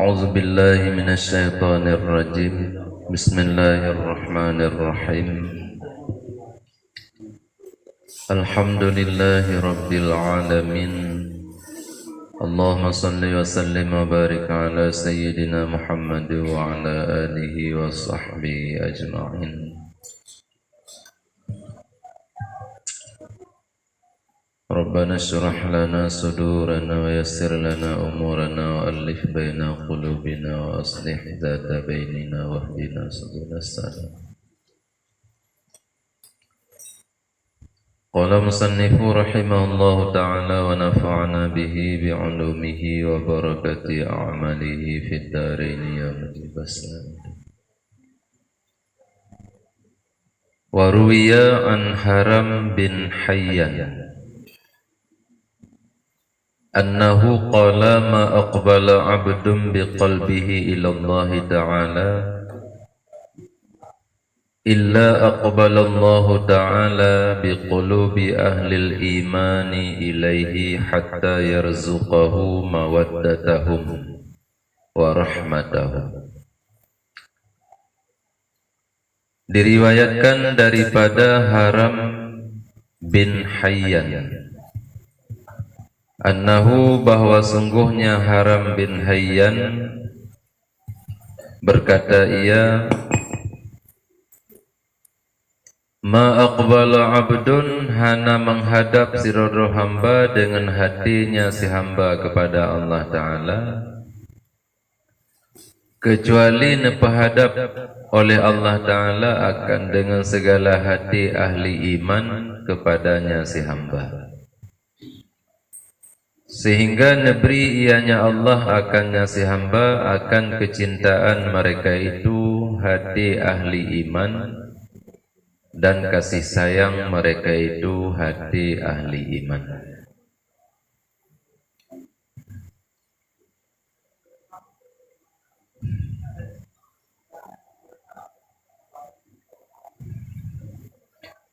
أعوذ بالله من الشيطان الرجيم بسم الله الرحمن الرحيم الحمد لله رب العالمين اللهم صل وسلم وبارك على سيدنا محمد وعلى آله وصحبه أجمعين ربنا اشرح لنا صدورنا ويسر لنا أمورنا وألف بين قلوبنا وأصلح ذات بيننا واهدنا سبل السلام. قال مصنف رحمه الله تعالى ونفعنا به بعلومه وبركة أعماله في الدارين يا مجيب السلام. وروي عن حرم بن حيان أنه قال ما أقبل عبد بقلبه إلى الله تعالى إلا أقبل الله تعالى بقلوب أهل الإيمان إليه حتى يرزقه مودتهم ورحمتهم. Diriwayatkan daripada Haram bin Hayyan annahu bahwa sungguhnya Haram bin Hayyan berkata ia ma aqbala abdun hana menghadap siroro hamba dengan hatinya si hamba kepada Allah Ta'ala kecuali nepahadap oleh Allah Ta'ala akan dengan segala hati ahli iman kepadanya si hamba sehingga neberi ianya Allah akannya si hamba akan kecintaan mereka itu hati ahli iman dan kasih sayang mereka itu hati ahli iman.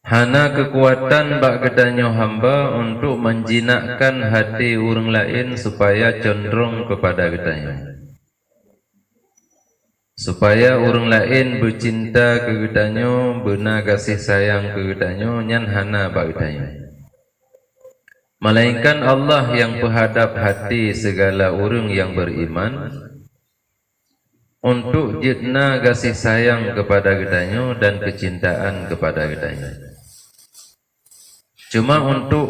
Hana kekuatan bak kedanyo hamba untuk menjinakkan hati orang lain supaya cenderung kepada kedanyo, supaya orang lain bercinta ke kedanyo, benar kasih sayang ke kedanyo, nyan hana bak kedanyo. Melainkan Allah yang menghadap hati segala orang yang beriman untuk jitna kasih sayang kepada kedanyo dan kecintaan kepada kedanyo. Cuma untuk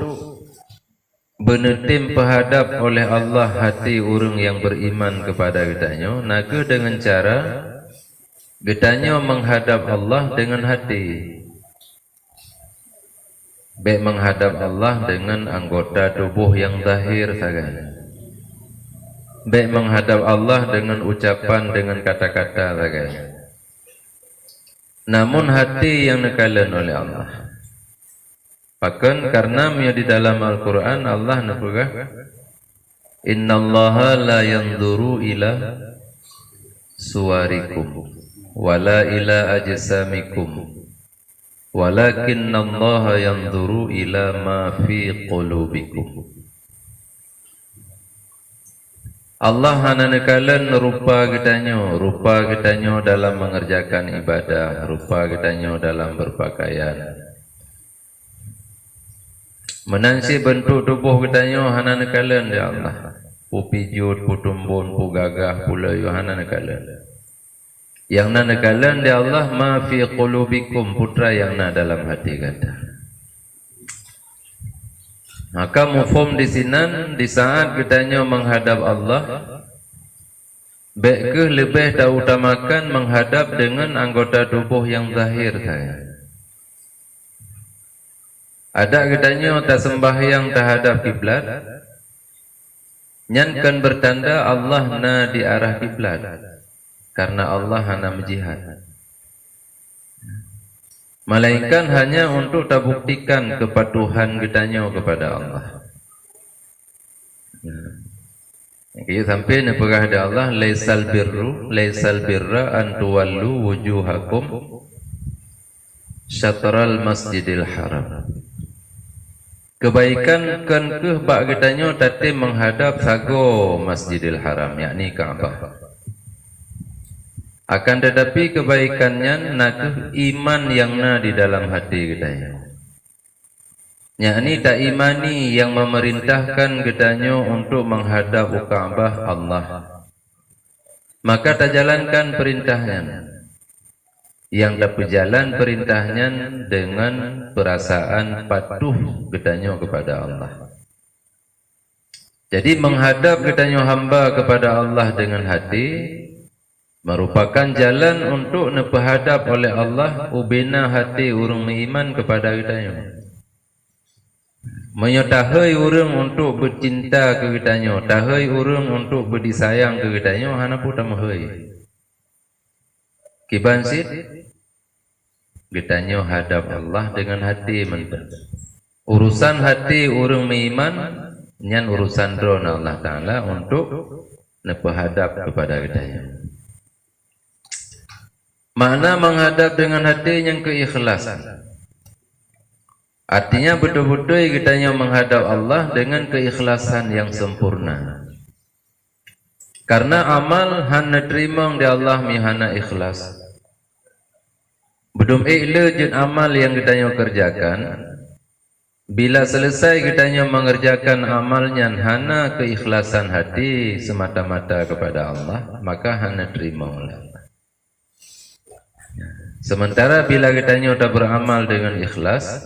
benetim penghadap oleh Allah hati orang yang beriman kepada gedanyo, naga dengan cara gedanyo menghadap Allah dengan hati. Baik menghadap Allah dengan anggota tubuh yang zahir saja. Baik menghadap Allah dengan ucapan, dengan kata-kata saja. Namun hati yang nekalan oleh Allah. Bahkan karena di dalam Al-Quran Allah nafkah innallaha la yanzuru ila suwarikum wala ila ajsamikum walakinnallaha yanzuru ila ma fi qulubikum. Allah hana nekalan rupa gedanyo dalam mengerjakan ibadah, rupa gedanyo dalam berpakaian. Menansi bentuk tubuh gedanyo hana nekalan dia Allah. Pu pijut, pu tumbun, pu gagah, pu layu hana nekalan. Yang na nekalan dia Allah ma fi qulubikum, putra yang na dalam hati kata. Maka mufhum di sinan di saat gedanyo menghadap Allah baik ke lebih utamakan menghadap dengan anggota tubuh yang zahir saya. Ada gedanyo tak sembahyang terhadap kiblat, nyankan bertanda Allah na di arah kiblat, karena Allah hana menjihad. Melainkan hanya untuk tak buktikan kepatuhan gedanyo kepada Allah. Jadi sampai nepegah ada Allah, laisal birra an tuwallu wujuhakum syatral masjidil haram. Kebaikan kan ke bak gedanyo tadi menghadap sago Masjidil Haram, yakni Kaabah. Akan tetapi kebaikannya nakuh iman yang na di dalam hati katanya. Yakni tak imani yang memerintahkan katanya untuk menghadap Ka'bah Allah. Maka tak jalankan perintahnya. Yang tak berjalan perintahnya dengan perasaan patuh katanya kepada Allah. Jadi menghadap katanya hamba kepada Allah dengan hati merupakan jalan untuk nepahadap oleh Allah ubina hati urang beriman kepada katanya. Menyotahai urang untuk bercinta ke katanya, tahai urang untuk berdisayang ke katanya, hana pun tak mahai. Kibansit katanya hadap Allah dengan hati mentah. Urusan hati urang beriman nyan urusan drona Allah Ta'ala untuk nepahadap kepada katanya. Makna menghadap dengan hati yang keikhlasan. Artinya betul-betul katanya menghadap Allah dengan keikhlasan yang sempurna. Karena amal hana terima di Allah mi hana ikhlas. Bedum ikhlas jen amal yang katanya kerjakan. Bila selesai katanya mengerjakan amalnya hana keikhlasan hati semata-mata kepada Allah, maka hana terima oleh Allah. Sementara bila katanya sudah beramal dengan ikhlas,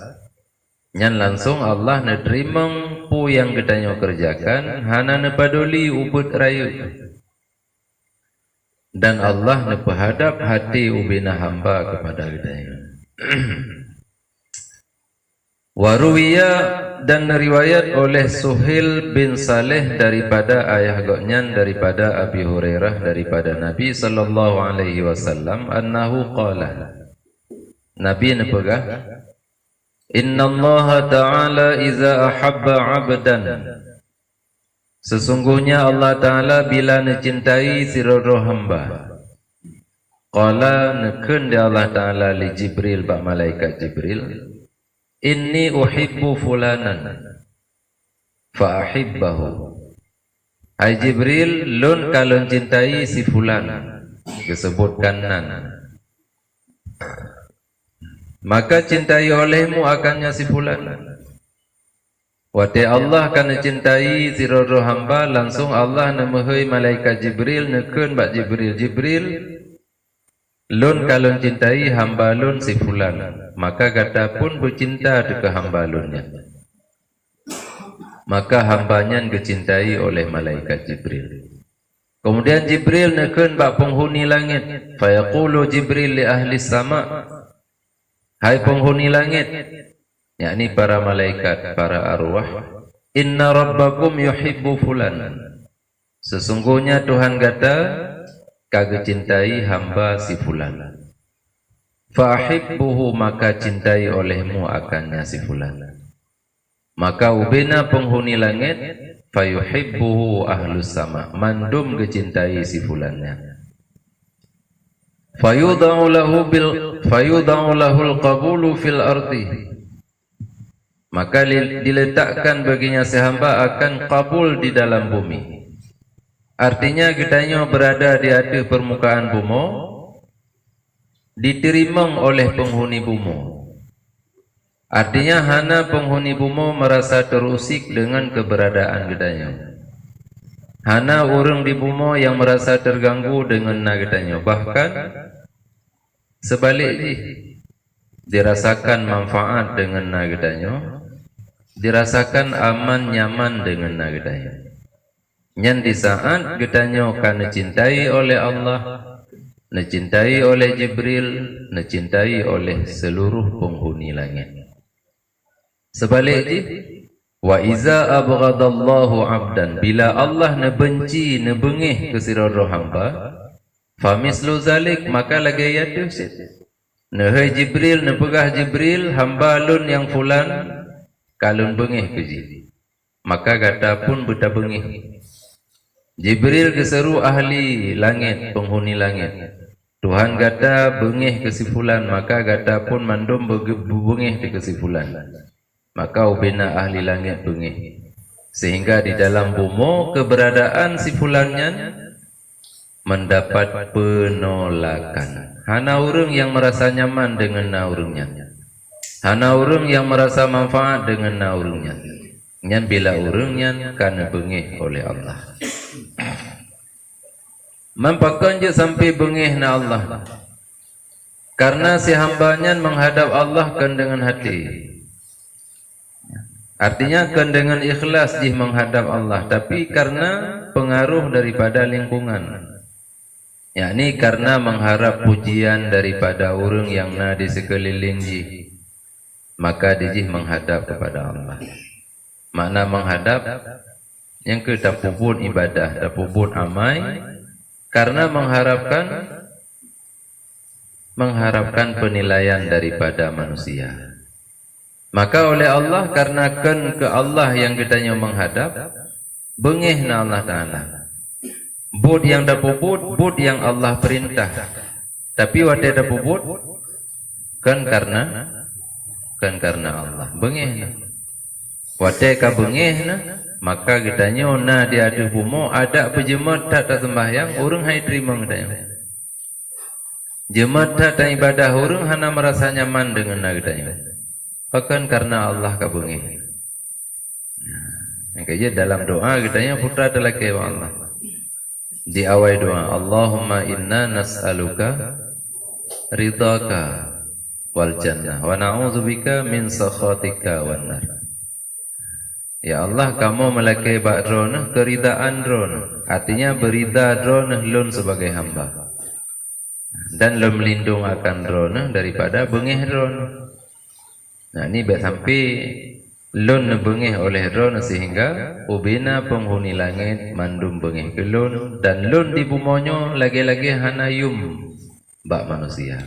nyan langsung Allah nerima pu yang katanya kerjakan, hana nepaduli ubud rayu. Dan Allah nepahadap hati ubina hamba kepada katanya. Waruwiya dan riwayat oleh Suhail bin Saleh daripada ayah goknyan daripada Abi Hurairah daripada Nabi sallallahu alaihi wasallam annahu qala. Nabi nepegah, Inna Allah Ta'ala iza ahabba abdan. Sesungguhnya Allah Ta'ala bila mencintai siroro hamba. Qala nekun dia Allah Ta'ala li Jibril ba malaikat Jibril. Inni uhibbu fulanan fa ahibbahu. Hai Jibril, lun kalau cintai si fulan, disebutkan nan. Maka cintai olehmu akannya si fulan. Wate Allah akan cintai si roh hamba, langsung Allah nemehoi malaikat Jibril nekun bak Jibril. Jibril, lun kalau cintai hamba lun si fulan, maka kata pun bercinta ke hamba lunnya. Maka hambanya kecintai oleh malaikat Jibril. Kemudian Jibril nekun bak penghuni langit. Fayaqulu Jibril li ahli sama. Hai penghuni langit, yakni para malaikat, para arwah. Inna rabbakum yuhibbu fulan. Sesungguhnya Tuhan kata kagak cintai hamba si fulan. Fahibbuhu maka cintai olehmu akannya si fulan. Maka ubina penghuni langit fayuhibbuhu ahlus sama. Mandum kecintai si fulannya. Fayudau lahul qabulu fil ardi. Maka diletakkan baginya si hamba akan qabul di dalam bumi. Artinya kitanya berada di atas permukaan bumi, diterima oleh penghuni bumi. Artinya hana penghuni bumi merasa terusik dengan keberadaan kitanya. Hana orang di bumi yang merasa terganggu dengan kitanya. Bahkan sebaliknya dirasakan manfaat dengan kitanya, dirasakan aman nyaman dengan kitanya. Yang di saat kitanya akan dicintai oleh Allah, dicintai oleh Jibril, dicintai oleh seluruh penghuni langit. Sebaliknya, wa iza abghadallahu abdan, bila Allah nebenci nebengih ke siroro hamba, famislu zalik, maka lagi yaitu nehai Jibril nepegah Jibril hamba lun yang fulan kalun bengih ke Jibril, maka kata pun beta bengih. Jibril keseru ahli langit, penghuni langit. Tuhan kata bengih ke si fulan, maka kata pun mandum bengih ke si fulan. Maka ubina ahli langit bengih. Sehingga di dalam bumi keberadaan si fulannya mendapat penolakan. Hana urang yang merasa nyaman dengan naurungnya. Hana urang yang merasa manfaat dengan naurungnya. Nyan bila urangnya kana bengih oleh Allah. Mampakan je sampai bengih na Allah. Karena si hambanya menghadap Allah kan dengan hati. Artinya kan dengan ikhlas jih menghadap Allah, tapi karena pengaruh daripada lingkungan. Yakni karena mengharap pujian daripada orang yang na di sekeliling jih, maka dijih menghadap kepada Allah. Makna menghadap yang ke dapubun ibadah, dapubun amai, karena mengharapkan penilaian daripada manusia. Maka oleh Allah, karena kan ke Allah yang kitanya menghadap, bengih na Allah Ta'ala. Bud yang dapubut, bud yang Allah perintah. Tapi wate dapubut, kan karena Allah. Bengih na. Wate ka bengih na, maka kitanya na diadu bumo, ada pejemat tak sembahyang, orang hai terima kitanya. Jemaat tak ibadah orang hana merasa nyaman dengan na kitanya. Bahkan karena Allah kabungi. Yang kaya dalam doa kitanya putra adalah kewa Allah. Di awal doa, Allahumma inna nas'aluka ridhaka wal jannah wa na'udzubika min sakhatika wan nar. Ya Allah, kamu melakai ba'drona keridaan drona. Artinya berida drona lun sebagai hamba. Dan lun melindung akan drona daripada bengih drona. Nah ini sampai lun bengih oleh drone sehingga ubina penghuni langit mandum bengih ke lun, dan lun di bumonyo lagi-lagi hanayum bak manusia.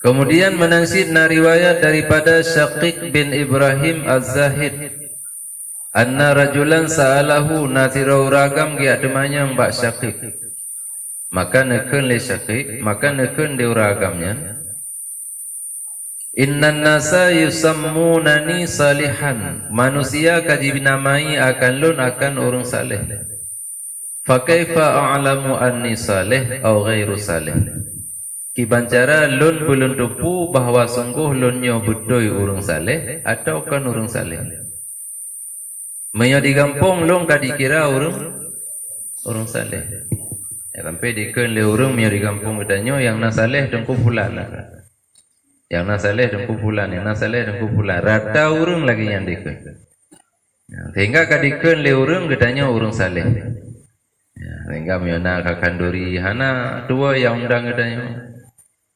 Kemudian menangsid riwayat daripada Syaqiq bin Ibrahim Az-Zahid, anna rajulan sa'alahu nathirau ragam gi ademanyang bak Syaqiq. Maka nekun le Syaqiq, maka nekun di uragamnya, innan nasa yusammunani salihan, manusia kaji binamai akan lun akan orang saleh. Fa kaifa a'lamu anni saleh au ghairu saleh? Kibancara lun belum tupu bahwa sungguh lunnya betul orang saleh atau kan orang saleh. Menyo di kampung lun kadikira orang saleh. Ya, sampai dikun le urang mi di kampung katanya yang na saleh dengku fulan. Yang na saleh dengku fulan, yang na saleh dengku fulan. Rata urang lagi yang dikun. Ya, sehingga kadikun le urang katanya urang saleh. Ya, sehingga mi na kakanduri hana dua yang undang katanya.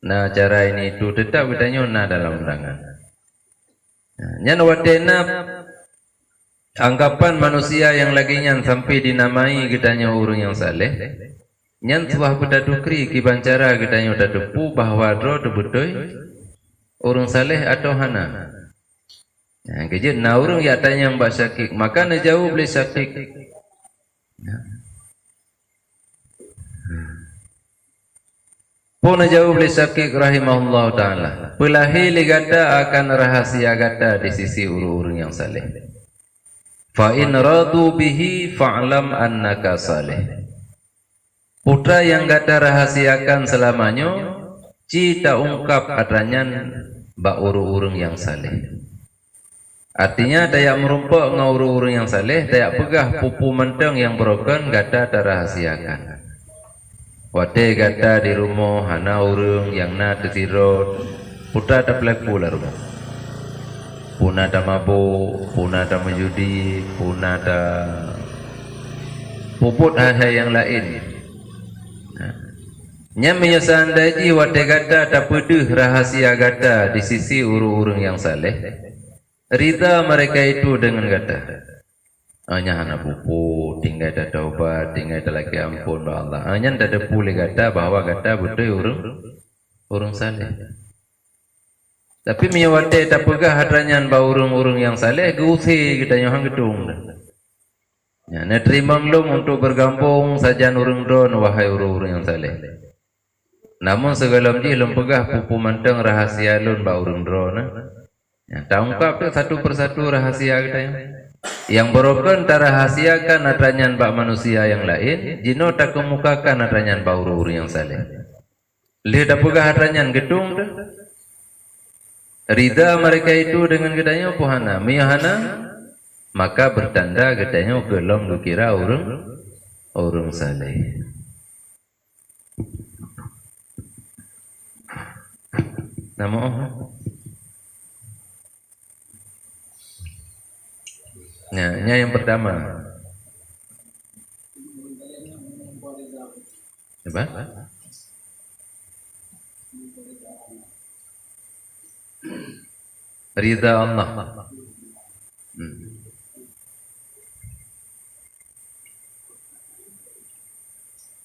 Nah cara ini itu tetap katanya na dalam undangan. Ya, nyan watena anggapan manusia yang lagi nyan sampai dinamai katanya urang yang saleh. Nyan tuah bedadukri kibancara kitanya udah depu bahwa dro debutoy orang saleh atau hana. Yang kejut na urang ya tanya mbak Syaqiq, maka na jawab le Syaqiq. Pun na jawab le Syaqiq rahimahullah taala. Pelahi li gata akan rahasia gata di sisi urang yang saleh. Fa in radu bihi fa'lam annaka saleh. Putra yang gata rahasiakan selamanya, cita ungkap adanya bak urung-urung yang saleh. Artinya dayak merumpak ngurung-urung yang saleh, dayak pegah pupu menteng yang broken gata terahasiakan. Wate gata di rumah hana urung yang na tertirot, putra tak pelaku lah rumah. Puna tak mabuk, puna tak menjudi, puna tak puput hal-hal yang lain. Nya menyesan daji wate gata tak peduh rahasia gata di sisi urung-urung yang saleh. Rida mereka itu dengan gata. Hanya hana pupu, tinggal dah taubat, tinggal dah lagi ampun ba Allah. Hanya dah ada pulih gata bahwa gata betul urung saleh. Tapi menyawate tak pegah hadranyan ba urung-urung yang saleh gusi kita yang gedung. Ya, na terima nglung untuk bergabung sajan urung don wahai urung-urung yang saleh. Namun segala dia lom pegah pupu manteng rahasia lun ba urung drona. Ya, tak ungkap tu satu persatu rahasia kita yang. Yang berokon tarahasiakan adanya bak manusia yang lain, jino tak kemukakan adanya bak uru-uru yang saleh. Lihat apakah adanya gedung dah. Rida mereka itu dengan gedanya puhana, miyahana, maka bertanda gedanya gelom dukira urung saleh. Nama yang pertama. Apa? Ridha Allah.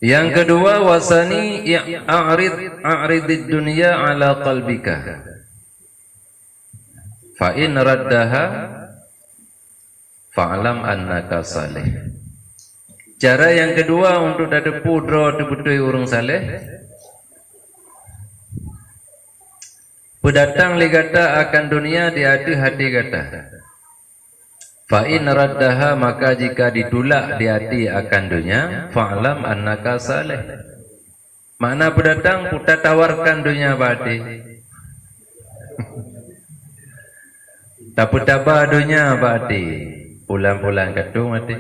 Yang kedua, wasani a'ridid dunya ala qalbika. Fa in raddaha fa'lam annaka salih. Cara yang kedua untuk dada pudro dibutui urung saleh, pedatang ligata akan dunia diadu hati kata. Fa in raddaha, maka jika ditolak di hati akan dunia, fa'lam annaka salih. Makna pedatang putar tawarkan dunia badi. Tapi tabah dunia badi. Pulang-pulang kadung mati.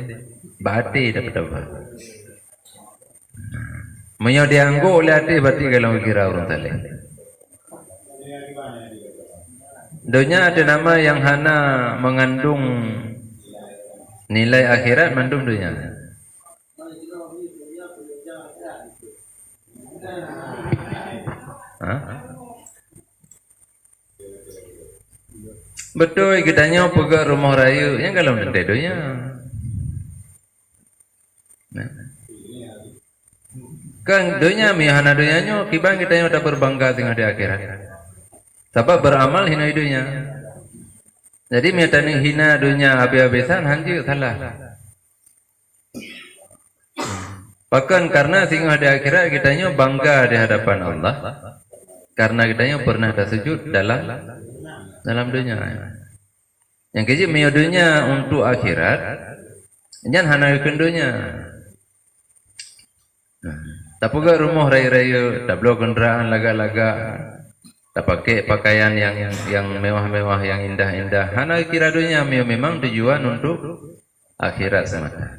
Badi dapat apa? Menyo diangguk oleh hati berarti kalau kira orang saleh. Dunia ada nama yang hana mengandung nilai akhirat, mandung dunia. Betul kitanya pegang rumah raya yang kalau nanti dunia. Kan dunia mihana dunianya kibang kitanya udah berbangga dengan di akhirat. Sebab beramal hina dunia. Jadi miatani hina dunia habis-habisan hanjir salah. Bahkan karena singgah di akhirat kitanya bangga di hadapan Allah. Karena kitanya pernah tersujud dalam dunia. Yang kecil mio dunia untuk akhirat, jangan hana ikut dunia. Tak pula rumah raya-raya, tak belum kenderaan laga-laga, tak pakai pakaian yang mewah-mewah, yang indah-indah. Hana kira dunia mio memang tujuan untuk akhirat semata.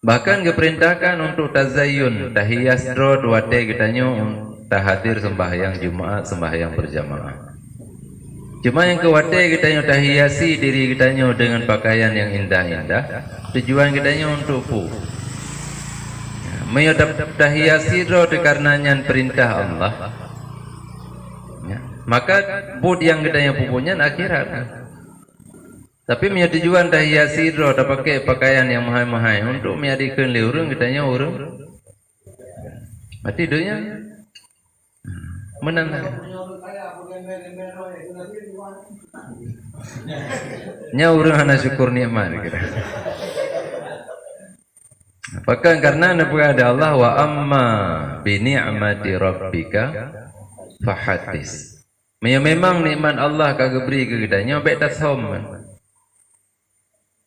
Bahkan diperintahkan untuk tazayyun, tahiyyas dro duate kitanya tahadir sembahyang Jumat, sembahyang berjamaah. Cuma yang kewate kitanya tahiyyasi diri kitanya dengan pakaian yang indah-indah, tujuan kitanya untuk pu. Menyodap tahiyyasi dro dikarenanya perintah Allah. Ya. Maka bud yang kitanya pupunya akhirat. Tapi punya tujuan tahiyyasi dro tak pakai pakaian yang mahal-mahal untuk menyadikan liurung kitanya urung. Mati dunia menang. Nya urung hana syukur nikmat kira. Bahkan karena ada Allah wa amma bi ni'mati rabbika fahaddis. Memang nikmat Allah kagak beri ke kitanya baik tashom.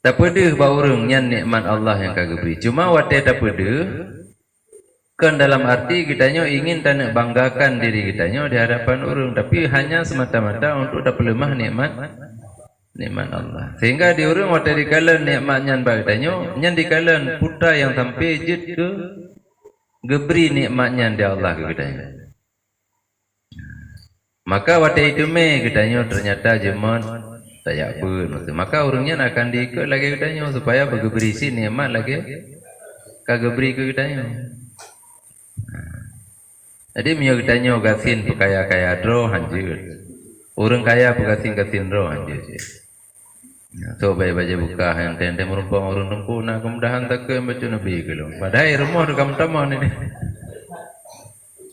Tak pedih baurung nyan nikmat Allah yang kagak beri. Cuma wate tak pedih kan dalam arti kitanya ingin tak banggakan diri kitanya di hadapan urung, tapi hanya semata-mata untuk dapat lemah nikmat Allah. Sehingga di urung wate dikalan nikmatnya bagitanya nyan dikalan putra yang sampai jid ke geberi nikmatnya di Allah ke kitanya. Maka wate itu kitanya ternyata jemat tak apa, maka urungnya akan diikut lagi kitanya supaya berberisi nikmat lagi kagak beri ke kitanya. Jadi mio kitanya gasin kaya dro hanjir, urung kaya gasin dro hanjir. So bayi baca buka yang tente merupakan urung tempu nak kemudahan tak ke baca nabi kalau. Padahal rumah tu kamu tamu ni.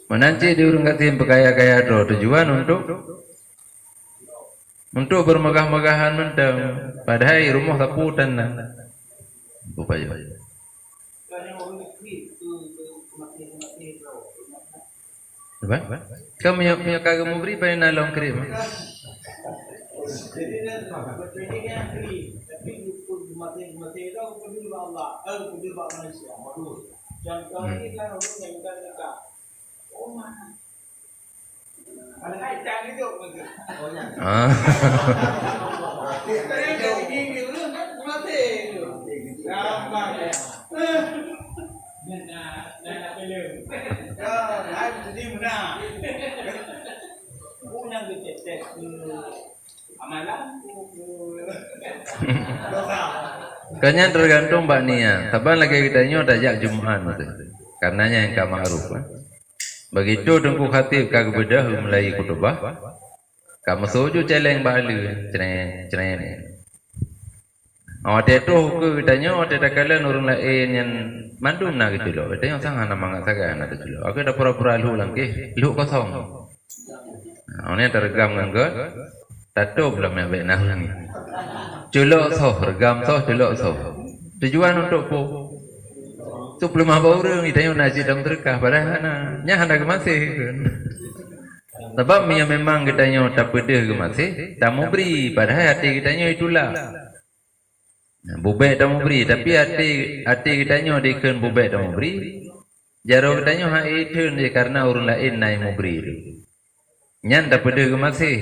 Menanci di urung gasin kaya dro tujuan untuk bermegah-megahan mentang. Padahal rumah sapu tanah. Upaya. Apa? Kamu punya kagak mau beri pada nalong krim. Jadi dia berpikirnya tapi mati itu peduli Allah, peduli manusia. Bagus. Yang kau ini kan orang yang bukan dekat. Oh mana? Ada kaitan itu betul. Oh ya. Ini udah mati itu. Gampang ya. Nah, belum. Ya, jadi mana? Punya dicek amalan. Kanya tergantung Mbak Nia. Taban lagi kita nyo dajak Jumat tu. Karenanya yang ka ma'ruf. Begitu dengku khatib ka bedah mulai khutbah. Ka mesuju celeng balu cenai ni. Awak tu ke kita nyo ada kala nurun lain yang mandum na gitu loh. Kita yang sangat nama ngatakan ada tu loh. Aku dah pura-pura lu langkih, lu kosong. Awaknya tergam kan ke? Tato belum yang baik nah lagi. Culok soh, regam soh, culok soh. Tujuan untuk po. Tu belum apa orang ni tanya nasi dalam terkah padahal nya hendak masih kan. Sebab yang memang kita nyo tak pedah ke masih, tak mau beri padahal hati kita nyo itulah. Bubek tak mau beri tapi hati kita nyo diken bubek tak mau beri. Jaro kita nyo hak itu ni karena orang lain naik mau beri tu. Nyan tak pedah ke masih.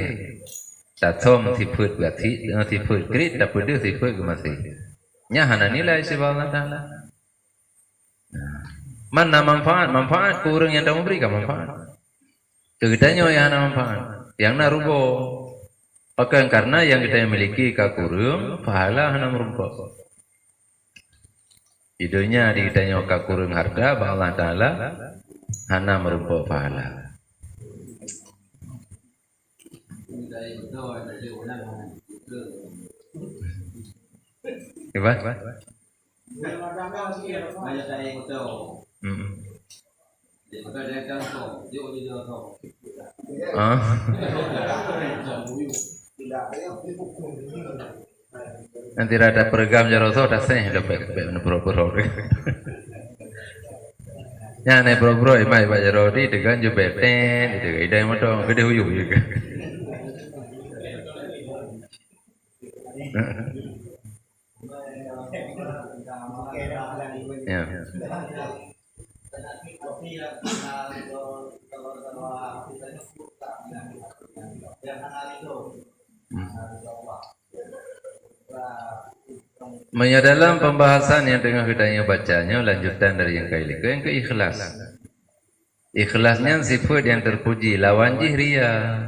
Tak som sifat berarti sifat krit tak pedah sifat ke masih. Nya hana nilai sebab Allah Taala. Mana manfaat kurang yang tak memberikan manfaat. Kegiatannya yang ada manfaat, yang nak rubo. Akan karena yang kita miliki kakurung, pahala hana merupa. Idenya di kita kakurung harta, Allah Taala hana merupa pahala. Iba? Nanti ada program jaroso dah seh dapat bro. Ya ne bro mai ba jaro di dengan ju beten itu idai moto gede huyu juga. Ya. Dalam pembahasan yang tengah kita bacanya lanjutan dari yang yang ke ikhlas. Ikhlasnya sifat yang terpuji lawan ria.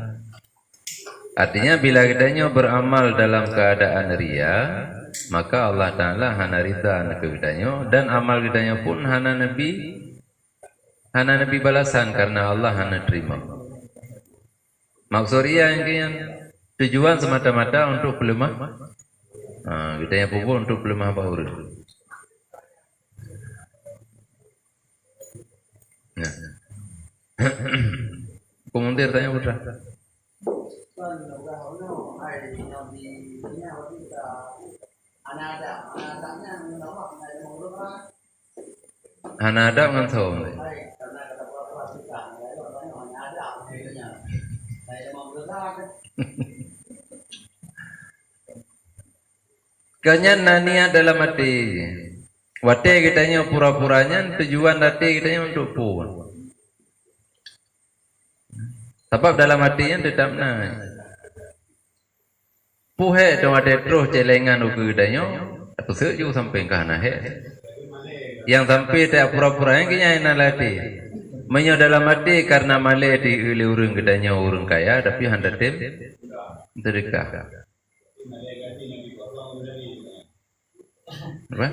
Artinya bila kita beramal dalam keadaan ria, maka Allah Taala hana ridha nak kita dan amal kita pun hana nabi balasan karena Allah hana terima. Maksud ria yang tujuan semata-mata untuk pelemah. Kita yang pupuk untuk pelemah baur. Nah. Komentar tanya putra. Anada ngan thong. Kanya nania dalam hati. Wate kitanya pura-puranya tujuan hati kitanya untuk puan. Sebab dalam hatinya tetap naik. Puhe tu ada terus celengan uku kitanya. Aku sejuk sampai ke hana he. Yang sampai tak pura-pura yang kenya enak hati. Menyo dalam hati karena malai di uli urung kitanya urung kaya tapi hendak tim terdekat. Apa?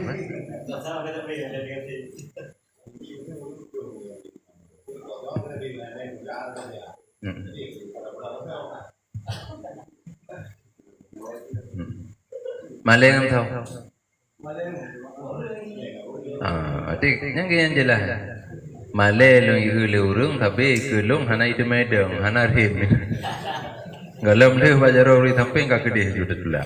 Maleng tahu. Adik yang jelas. Maleng yang urung tapi kelung hana itu medang hana rim. Galam leh bajarori sampai enggak gede sudah tulah.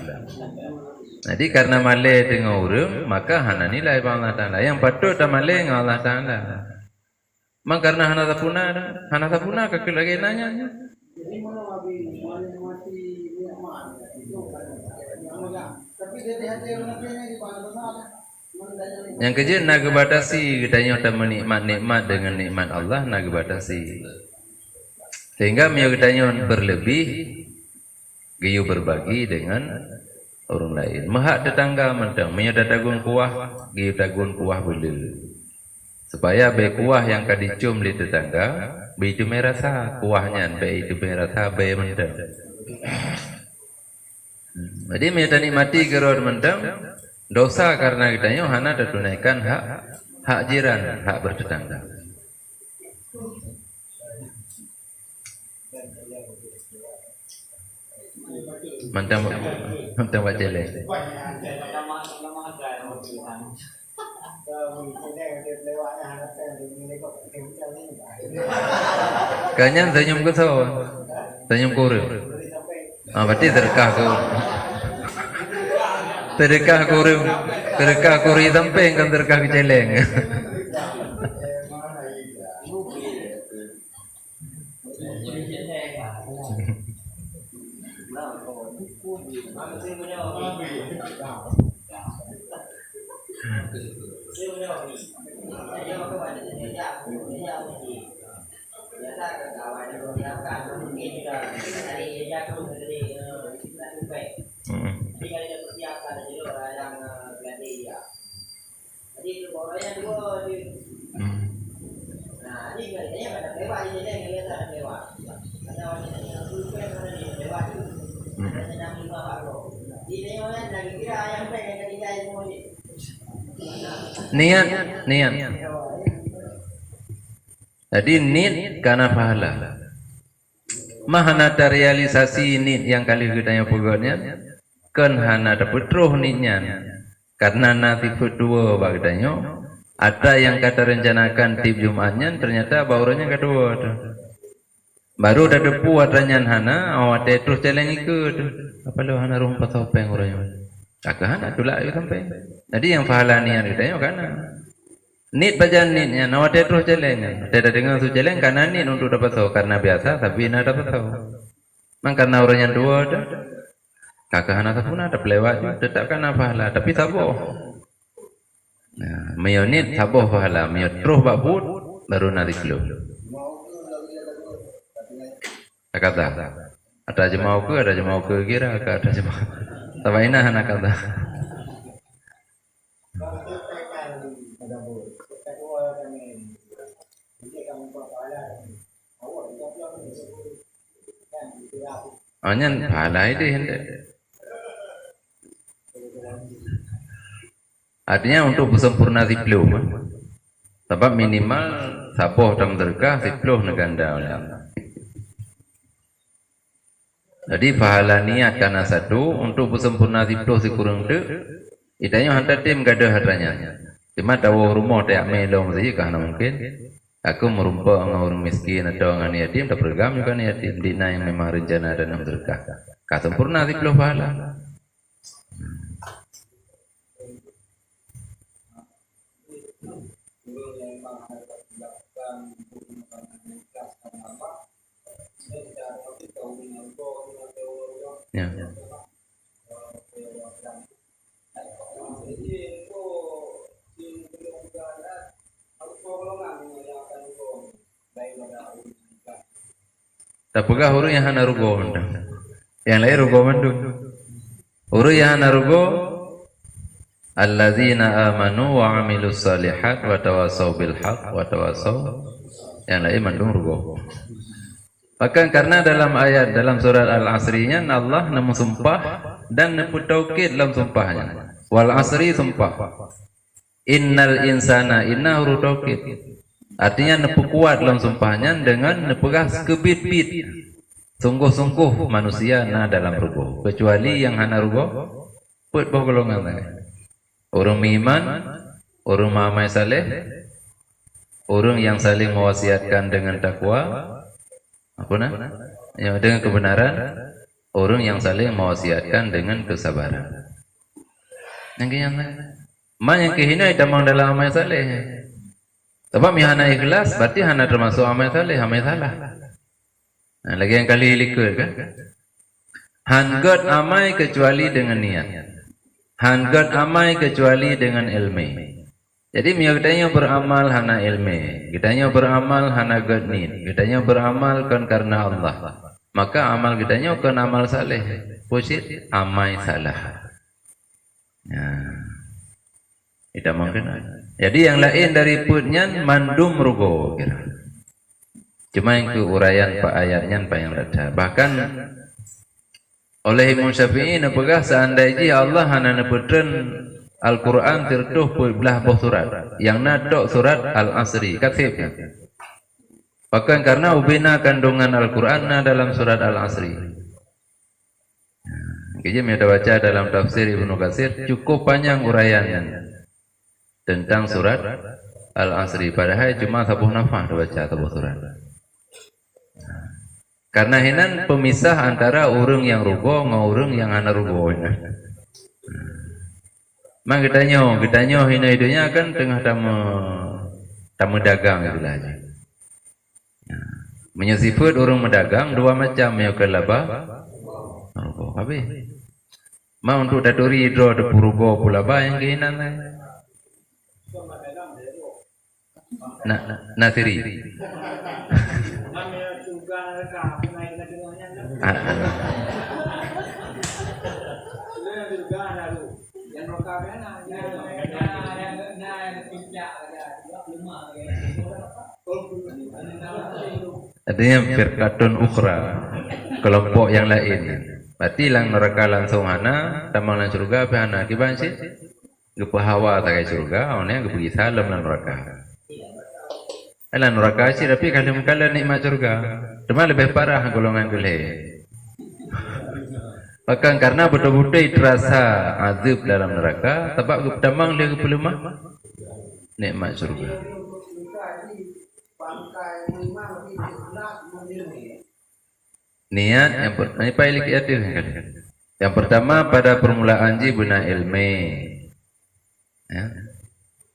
Jadi karena malai dengan urung maka hana nilai Allah Taala. Yang patut dah malai dengan Allah Taala. Mak karena hana tapuna kekil lagi nanya. Yang kerja nak batasi katanya kita menikmat dengan nikmat Allah nak batasi. Sehingga mio katanya berlebih giyu berbagi dengan orang lain. Mahak tetangga mentang mio datagun kuah giyu tagun kuah belu. Supaya be kuah yang kadicum di tetangga be itu merasa kuahnya be itu merasa be mentang. Jadi mio nikmati geror mentang dosa karena kitanya hana tunaikan hak jiran, hak bertetangga. Mantap baca le. Kanyan senyum ke so, senyum kurang. Berarti terkah kuri samping kan terkah keceleng. Niat. Jadi niat karena pahala. Mahana realisasi niat yang kali kita yang pokoknya kan hana dapat roh niatnya. Karena nanti kedua bagdanya ada yang kata rencanakan tip Jumatnya ternyata baurnya kedua tu. Baru dah depu adanya hana awak terus jalan ikut. Apa lu hana rumput topeng orangnya. Kakahan itulah itu sampai. Jadi yang pahala niat kita kan. Nit bajan nitnya, nawat terus jalan. Tidak dengar tu jalan karena nit untuk dapat tahu karena biasa tapi nak dapat tahu. Mang karena orangnya dua ada. Kakahan ataupun ada pelewat tetap karena pahala tapi saboh. Nah, mayonit saboh pahala, mayonit terus babut baru nanti keluar. Kata ada jemau ke kira ada jemau. Tabaina anak kata. Anyan pahala itu hendak. Artinya untuk sempurna diploh. Sebab minimal sapoh dalam dergah diploh neganda oleh Allah. Jadi pahala niat karena satu untuk sempurna diploh sikurang tu. Itanya hantar tim gada hadranya. Cuma tahu rumah tak melong saja karena mungkin aku merumpah dengan orang miskin atau dengan yatim tak bergam juga yatim dina yang memang rencana dan berkah. Kah sempurna diploh pahala. Ya. Tapugah huru yang hana rugo mendang. Yang lain rugo mendung. Huru yang hana rugo alladzina amanu wa amilus salihat wa tawasaw bil haq wa tawasaw. Yang lain mendung rugo. Bahkan karena dalam ayat dalam surat Al-Asrinya Allah namu sumpah dan namu taukid dalam sumpahnya. Wal asri sumpah. Innal insana inna huru taukid. Artinya nepu kuat dalam sumpahnya dengan nepegas kebit-bit. Sungguh-sungguh manusia na dalam rugo. Kecuali yang hana rugo, put boh golongan. Orang iman, orang mamai saleh, orang yang saling mewasiatkan dengan takwa, apa nak? Ya, dengan kebenaran, orang yang saling mewasiatkan dengan kesabaran. Yang yang kehina itu memang dalam amal saleh. Sebab hana ikhlas berarti hana termasuk amal saleh, amal salah. Nah, lagi yang kali likut kan? Hanggot amai kecuali dengan niat. Hangat amai kecuali dengan ilmu. Jadi kita beramal hana ilmu, kita beramal hana gadnit, kita beramal kan karena Allah. Maka amal kita kan amal saleh, pusit amai salah. Ya. Tidak mungkin. Jadi yang lain dari putnya mandum rugo kira. Cuma yang ke uraian pak ayatnya pak yang ada. Bahkan oleh Imam Syafi'i napegah seandainya Allah hana neputren Al-Quran tertuh belah boh surat yang nadok surat Al-Asri katib. Bahkan karena ubina kandungan Al-Quran dalam surat Al-Asri. Kita ada baca dalam tafsir Ibnu Katsir cukup panjang uraiannya tentang surat Al-Asri. Padahal cuma 10 nafas baca 10 surat. Karena hinan pemisah antara urang yang rugo dengan urang yang hana rugo. Mak kita nyo hina hidupnya kan tengah tamu dagang istilahnya. Menyesifut orang mendagang dua macam yang kelaba. Habis. Mak untuk daturi hidro de purugo pulaba yang keinan. Nasiri. Adanya firqatun ukhra, kelompok yang lain. Berarti lang neraka langsung hana, tamang lang surga pe hana kiban sih? Gepa hawa tak kai surga, awalnya gepa salam lang neraka. Alah neraka sih tapi kalau mengkala nikmat surga, cuma lebih parah golongan gule. Bahkan karena betul-betul terasa azab dalam neraka, sebab tamang dia gepa lemah nikmat surga. Niat yang pertama pada permulaan ji guna ilmu. Ya.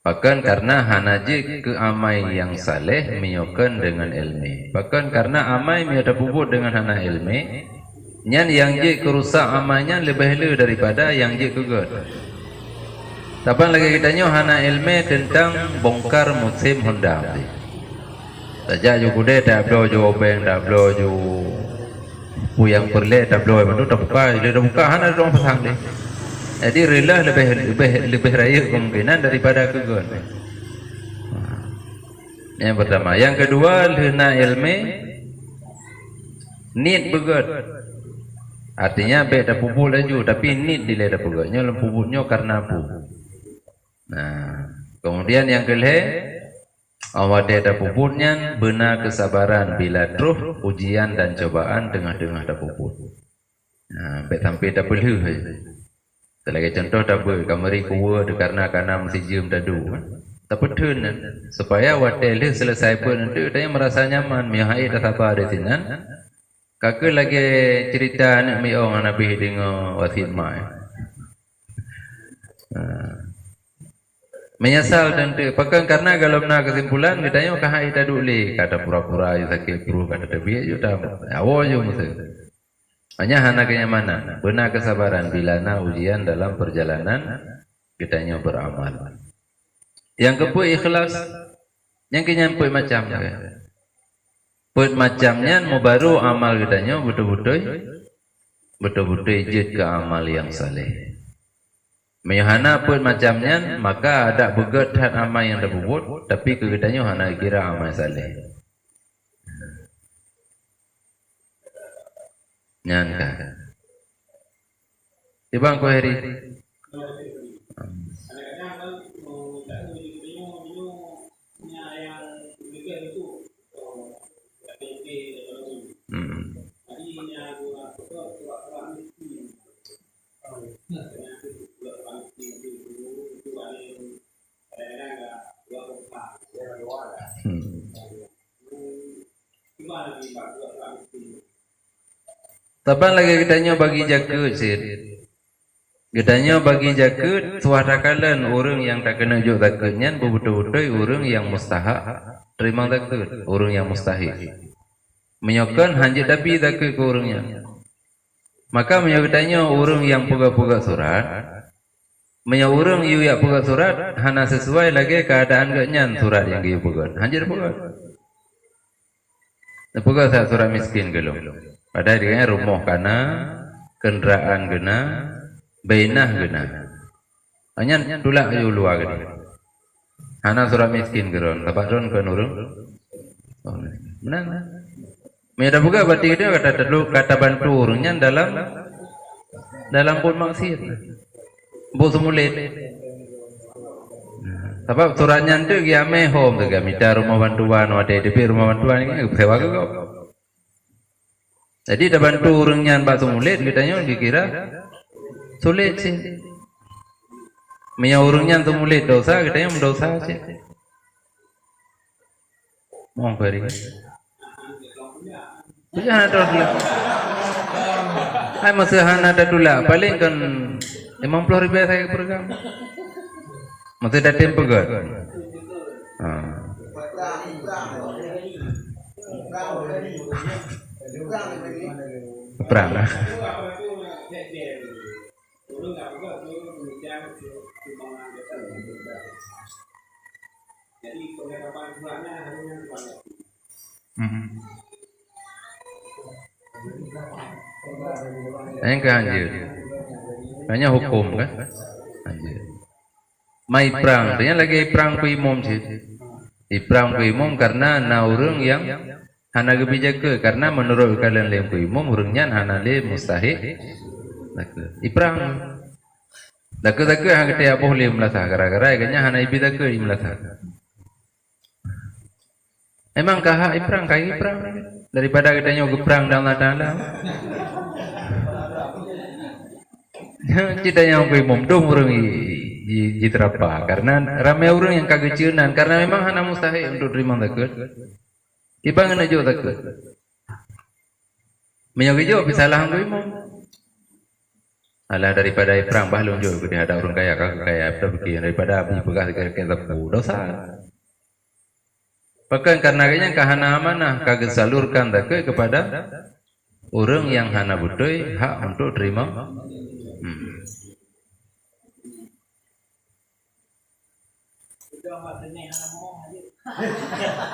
Bahkan karena hanaji ke amai yang saleh menyokan dengan ilmu. Bahkan karena amai miada bubut dengan hana ilmu, nyan yang ji kerusak amanya lebih helu daripada yang ji kegut. Tapi lagi kita nyo hana ilmu tentang bongkar musim Honda. Saja ju kude tak blo ju obeng tak blo ju yang perle tak blo itu tak buka hana dong pasang deh. Jadi rela lebih raya kemungkinan daripada kegun. Yang pertama, yang kedua hina ilmu nit begut. Artinya be tak pupul laju tapi nit dile tak begutnya pupulnya karena apa? Nah, kemudian yang kelih awak ada puputnya benar kesabaran bila truh ujian dan cobaan tengah-tengah ada puput. Nah, sampai tak perlu. Selagi contoh tak boleh kamari kuwa karena mesti jam dadu. Tak betul supaya awak tele selesai pun nanti dia merasa nyaman mihai tak sabar di sini. Kakak lagi cerita nak miong nabi dengan wasit mai. Menyesal tentu. Pakai karena kalau nak kesimpulan kita yang kahai tak dulu kata pura-pura sakit perut kata tapi juga awal je mesti. Hanya hana kenyamanan, benar kesabaran bila na ujian dalam perjalanan kita yang beramal. Yang kedua ikhlas, yang kenyampai macam ni. Put macamnya mau baru amal kita yang betul-betul ijid ke amal yang saleh. Menyahana pun macamnya maka ada begat hat amal yang terbubut tapi kegiatannya hana kira amal saleh. Nyanka. Ibang ko hari. Taban lagi kitanya bagi jaga sir. Kitanya bagi jaga suara kalian orang yang tak kena juk takutnya betul-betul orang yang mustahak terima takut, orang yang mustahil. Menyokan hanya tapi takut ke orangnya. Maka menyokatnya orang yang puga-puga surat Maya urang yu ya pegat surat hana sesuai lagi keadaan genyan surat yang yu pegat. Hanjir pegat. Pegat surat miskin gelum. Padahal dia rumah kana, kendaraan gena, bainah gena. Hanya tulak yu luar gini. Hana surat miskin geron. Tapak ron kan urang. Menang. Maya dah pegat berarti dia kata bantu urangnya dalam pun maksiat. Bu semulit. Sebab suratnya tu dia home tu kami minta rumah bantuan, ada DP rumah bantuan ni sewa ke kau. Jadi dah bantu orangnya bak semulit kitanya dikira sulit sih. Mia orangnya semulit dosa kitanya mendosa sih. Mau beri. Jangan ada dulu. Hai masih ada dulu. Paling kan 50,000 saya program. Masih ada tempo gak? Perang lah. Yang kehanjir. Hanya hukum kan? Anjir. Mai perang, dia lagi perang ku imam sih. Di perang ku imam karena na urang yang hana gebijaka karena menurut kalian lem ku imam urangnya hana le mustahil. Di perang. Dak-dak hang kete apa boleh melasah gara-gara ganya hana ibidaka melasah. Emang kah perang kai perang daripada katanya perang dalam. Cita yang aku imam dong orang diterapa karena ramai orang yang kagak ciunan karena memang hana mustahil untuk terima takut. Iba ngena jo takut. Menyogi jo bisa lah aku imam. Alah daripada perang bahlun jo kita ada orang kaya kagak kaya tapi daripada abis bekas kaya tapu dosa. Bahkan karena kayaknya kahana amanah kagak salurkan takut kepada orang yang hana butuh hak untuk terima.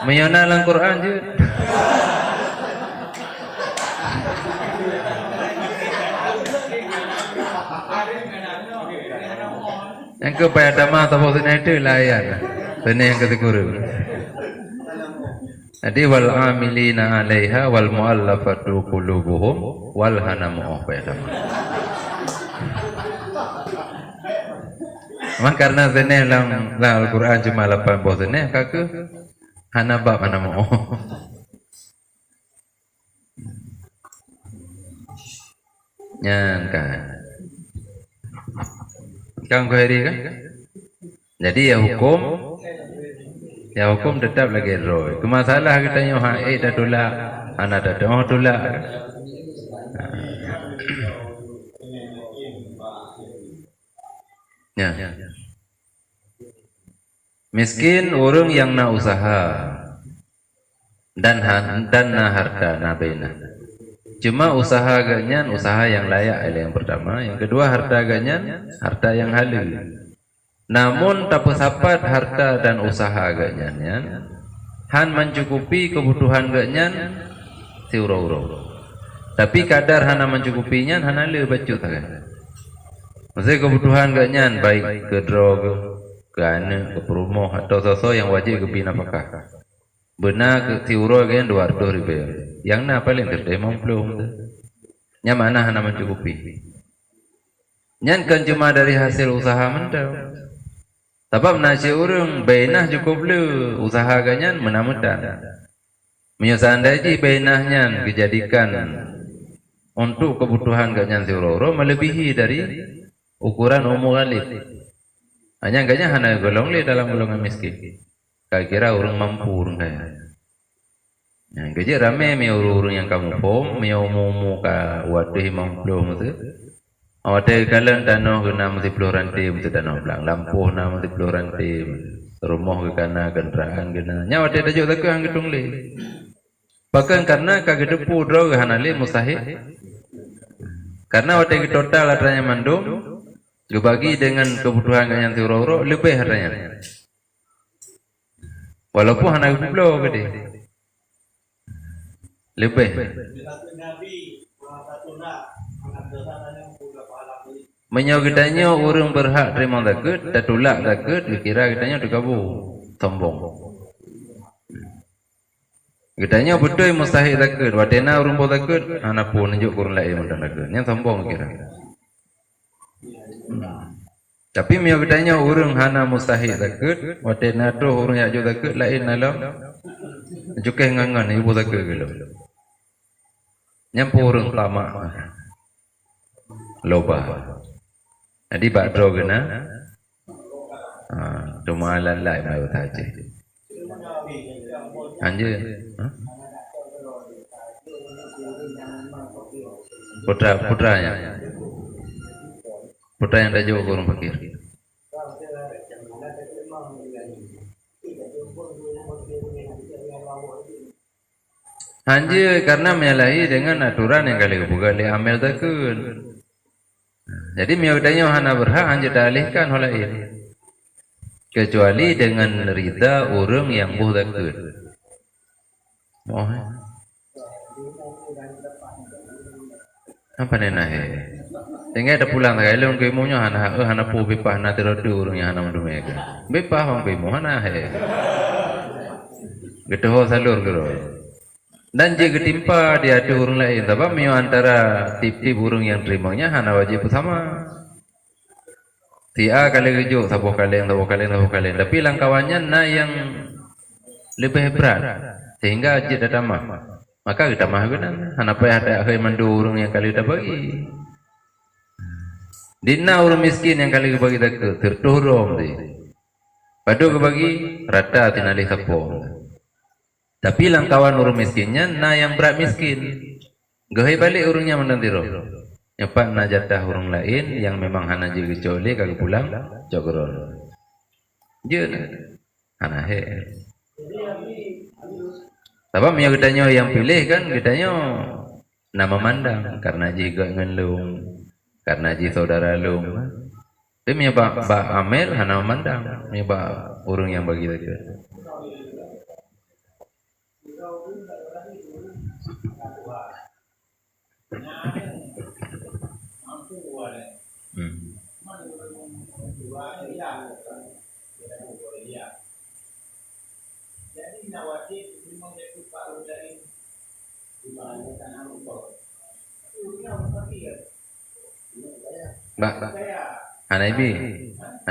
Menyana dalam Quran je. Yang kepada mah tahu sini itu layan. Sini yang ketikuru. Jadi wal amilina 'alaiha wal mu'allafatu qulubuhum wal hanamu pada. Memang karena zene dalam Al-Quran cuma 8 buah zene kakak hana bab mana mau. Nyan kan. Kang koheri kan? Jadi ya hukum tetap lagi roy. Kemasalah katanya dah tolak, anak dah tolak. Ya. Miskin orang yang na usaha dan na harta na bainah. Cuma usaha ganyan usaha yang layak yang pertama, yang kedua harta ganyan harta yang halal. Namun tak sapat harta dan usaha ganyan han mencukupi kebutuhan ganyan tiuro-uro. Tapi kadar hana mencukupinya hana le bacut kan. Maksudnya kebutuhan ganyan baik ke drog, ke anak, ke perumah atau sosok yang wajib ke binapakah. Benar ke tiuro ganyan 200,000. Yang na paling gede mampu. Nya mana hana mencukupi. Nyan kan cuma dari hasil usaha mentau. Sebab nasi urang bainah cukup le usaha ganyan menamutan. Menyusahan daji bainahnya dijadikan untuk kebutuhan ganyan tiuro melebihi dari ukuran umur alif. Hanya ganyan hana golong le dalam golongan miskin. Kira orang mampu orang kaya. Yang kerja ramai orang yang kamu pom, umum ka wadah mampu tu. Awak kalian tanah kena mesti peluran tim mesti tanah belang, lampu na mesti peluran tim, rumah ke kana kendaraan kena. Nya awak dah juga tak hang gedung le. Bahkan karena kagak depu draw hana le mustahil. Karena awak total atranya mandum Gebagi dengan kebutuhan ganyan uro-uro lebih hartanya. Walaupun anak belum gede. Lebih. Menyo gedanya orang berhak terima zakat, dan tolak zakat, dikira gedanya dikabur, sombong. Gedanya betul mustahil zakat, wadena orang buat zakat, anak pun nunjuk kurang lain mudah zakat. Yang sombong kira. Tapi menyo gedanya orang hana mustahil zakat, wadena tu orang yang jual zakat lain alam, juga ngangan ibu zakat gelo. Nyampu orang tamak, loba. Jadi bakro kena, cuma lalai mahu taji. Anjir, putranya yang dah jauh kurang fakir. Anjir karena menyalahi dengan aturan yang kali bukan amel takun. Jadi miudanya hana berhak anjir dialihkan oleh ini. Kecuali dengan rida orang yang buh takut. Oh. Apa nena he? Tinggal ada pulang tak elok kemunya hana pu bipah na teradu orang yang hana mendumeka. Bipah orang kemu hana he. Gedoh salur gero. Dan jika timpa dia ada orang lain, tapi mio antara tip-tip burung yang terimanya hana wajib sama. Tia kali kejuk, sabuh kalian. Tapi langkawannya na yang lebih berat, sehingga ajit ada mah. Maka kita mah guna, hana payah ada akhir mandu orang yang kali kita bagi. Dina orang miskin yang kali bagi tak terturun di. Padu kebagi rata tinali sapong. Tapi langkawan orang miskinnya, na yang berat miskin. Gahai balik orangnya mendantiro. Nyepak na jatah orang lain yang memang hana juga coli kagak pulang jogron. Jun, hana he. Tapi yang kitanya yang pilih kan kitanya nama mandang karena juga ngelung, karena ji saudara lung. Tapi menyebab Amel hana mandang, menyebab orang yang bagi lagi.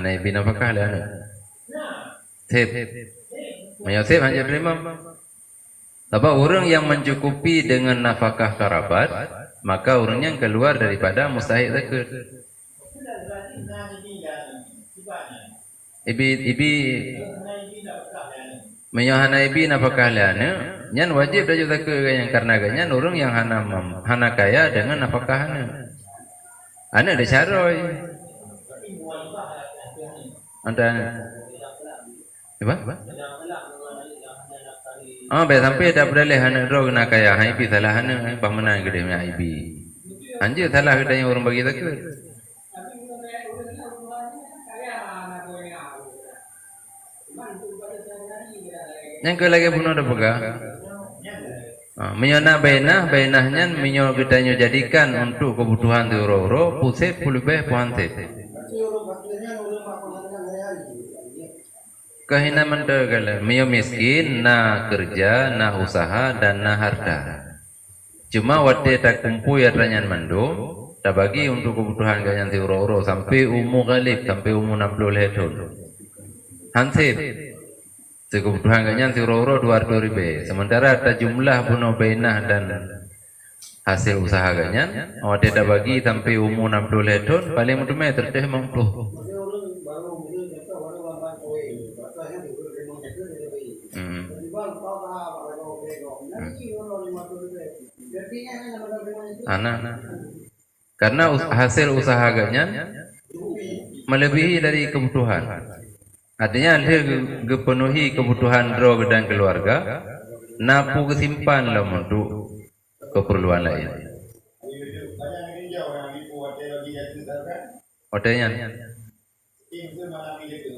Anaibi nafkah le anu. Sip. Menyosip hanya terima. Tapi orang yang mencukupi dengan nafkah kerabat, maka orangnya keluar daripada mustahil zakat. Ibi menyohana ibi nafkah le anu, nyan wajib dah zakat yang karena ganyan orang yang hana kaya dengan nafkah anu. Anu ada syaroy. Anda apa? Baik sampai dah beralih hana roh kena kaya ibi salah hana pamenang gede punya ibi. Anjir salah gede yang orang bagi zakat. Yang ke lagi pun ada pegah. Menyona bainahnya menyo gedanya jadikan untuk kebutuhan dioro-oro pusat pulubeh puantet. Kahina mendegala menyo miskin na kerja na usaha dan na harta. Cuma wate tak kumpul ya ranyan mando tak bagi untuk kebutuhan ganyan dioro-oro sampai umur galib sampai umur 60 tahun. Hansip kebutuhan ganyan dioro-oro 200 ribu. Sementara ada jumlah bunuh bainah dan hasil usaha ganyan wate tak bagi sampai umur 60 tahun paling mudah terteh mampu. Karena hasil usaha ganyan melebihi dari kebutuhan. Artinya dia penuhi kebutuhan roh dan keluarga, napu kesimpan lah untuk keperluan lain. Otenya. Ini tu malam ini tu.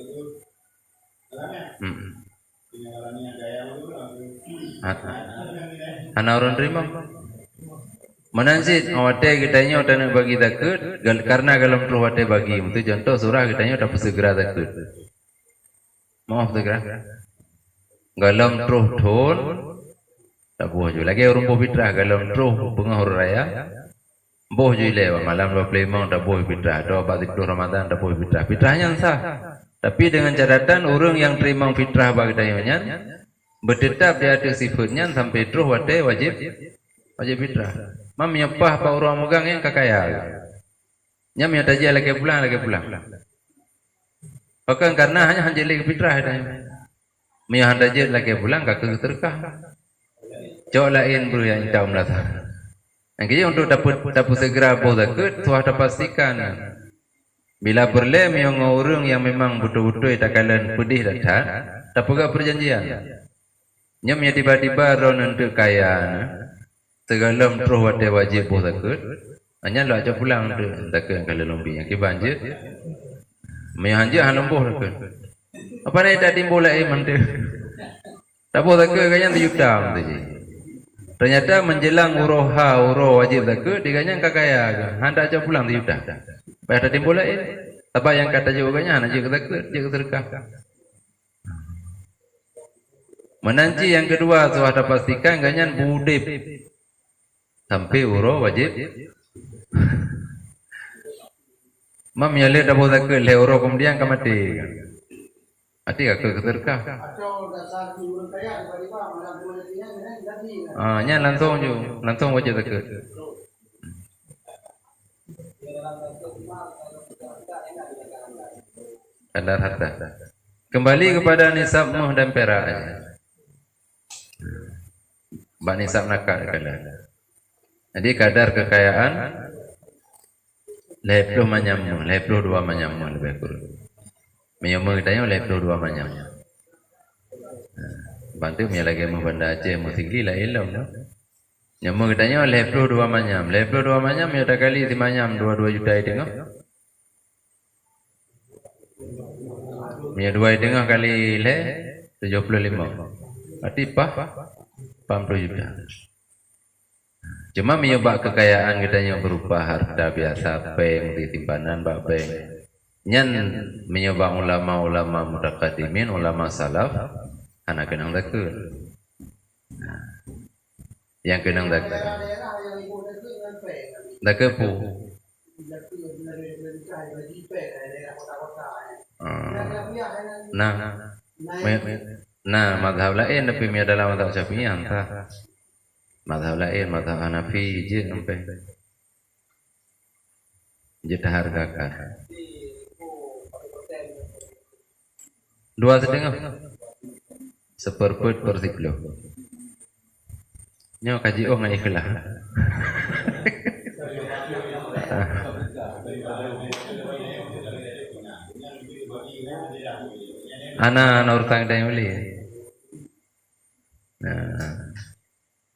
Alamnya. Ini alamnya gaya tu. Ana orang terima. Manansit awate kitanya otana bagi takut karena galam truh wate bagi itu contoh surah kitanya dapat segera takut. Maaf segera. Galam truh thon tak boleh juga lagi orang fitrah galam truh pengahur raya. Boh juga malam 25 tak boleh fitrah. Doa bagi Ramadan tak boleh fitrah. Fitrahnya sah. Tapi dengan catatan orang yang terima fitrah bagi kitanya bertetap di atas sifatnya sampai truh wate wajib fitrah. Mam nyepah pa orang megang yang kakaya. Nyam yang tajia lagi pulang. Bahkan karena hanya lagi fitrah ada. Mia tajia lagi pulang kakek terkah. Jauh lain bro yang tahu melata. Yang kaya untuk dapat segera bodoh tuah dapat pastikan. Bila berle mia orang yang memang betul-betul takalan pedih datang, dapat perjanjian. Nyam yang tiba-tiba ron untuk kaya. Segalam terus wate wajib boh takut. Hanya lo aja pulang tu takut kalau lombi yang kibanjir. Mehanjir halam boh takut. Apa ni tak timbul lagi mantu. Tak boh takut kayaknya diutam tu. Ternyata menjelang uroh wajib takut diganya kakaya. Handa aja pulang diutam. Pada timbul lagi. Apa yang kata juga kayaknya hanya takut jaga terkah. Menanci yang kedua sudah pastikan ganyan budip. Sampai uroh wajib. Mam ya le dabo tak le uroh kemudian ke mati. Mati ke keterkah. Nya langsung wajib tak. Kadar harta. Kembali kepada nisab muh dan perak. Bak nisab nakal kadar. Jadi kadar kekayaan leplo manyamu, leplo dua manyamu lebih kurang. Menyamu kitanya leplo dua manyamu. Bantu mia lagi mau benda aja mau tinggi lah ilmu. Nyamu kitanya leplo dua manyam mia tak kali di manyam 2 juta itu. Mia 2 tengah kali le 75. Berarti 40 juta. Cuma menyebab kekayaan kitanya berupa harta biasa, bank, di simpanan, bank. Nyan menyebab ulama-ulama mutaqaddimin, ulama salaf, anak kenang takut. Yang kenang takut. Takut pu. Nah, madhab lain tapi mi dalam madhab Syafi'i antah. Madhab lain, madhab Hanafi je sampai je hargakan 2,5 seperput per 10. Nyo kaji ngai ikhlas. Ana urutang dah beli. Nah.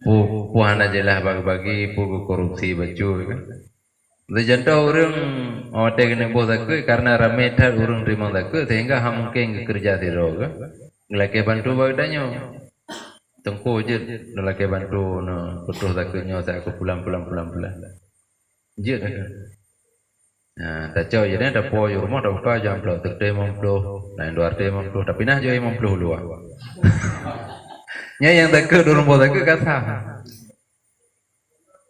Puan aja lah bagi-bagi pugu korupsi baju kan. Contoh orang awak kena buat takut karena ramai tar orang terima takut sehingga ham mungkin kerja tiru kan. Ngelaki bantu bagdanya. Tengku je ngelaki bantu no betul takutnya saya aku pulang. Je dah. Nah, tak jauh jadi ada po rumah dah buka jam 10 lain 2 tapi nah je 50 luar. Nya yang takut orang buat takut kata.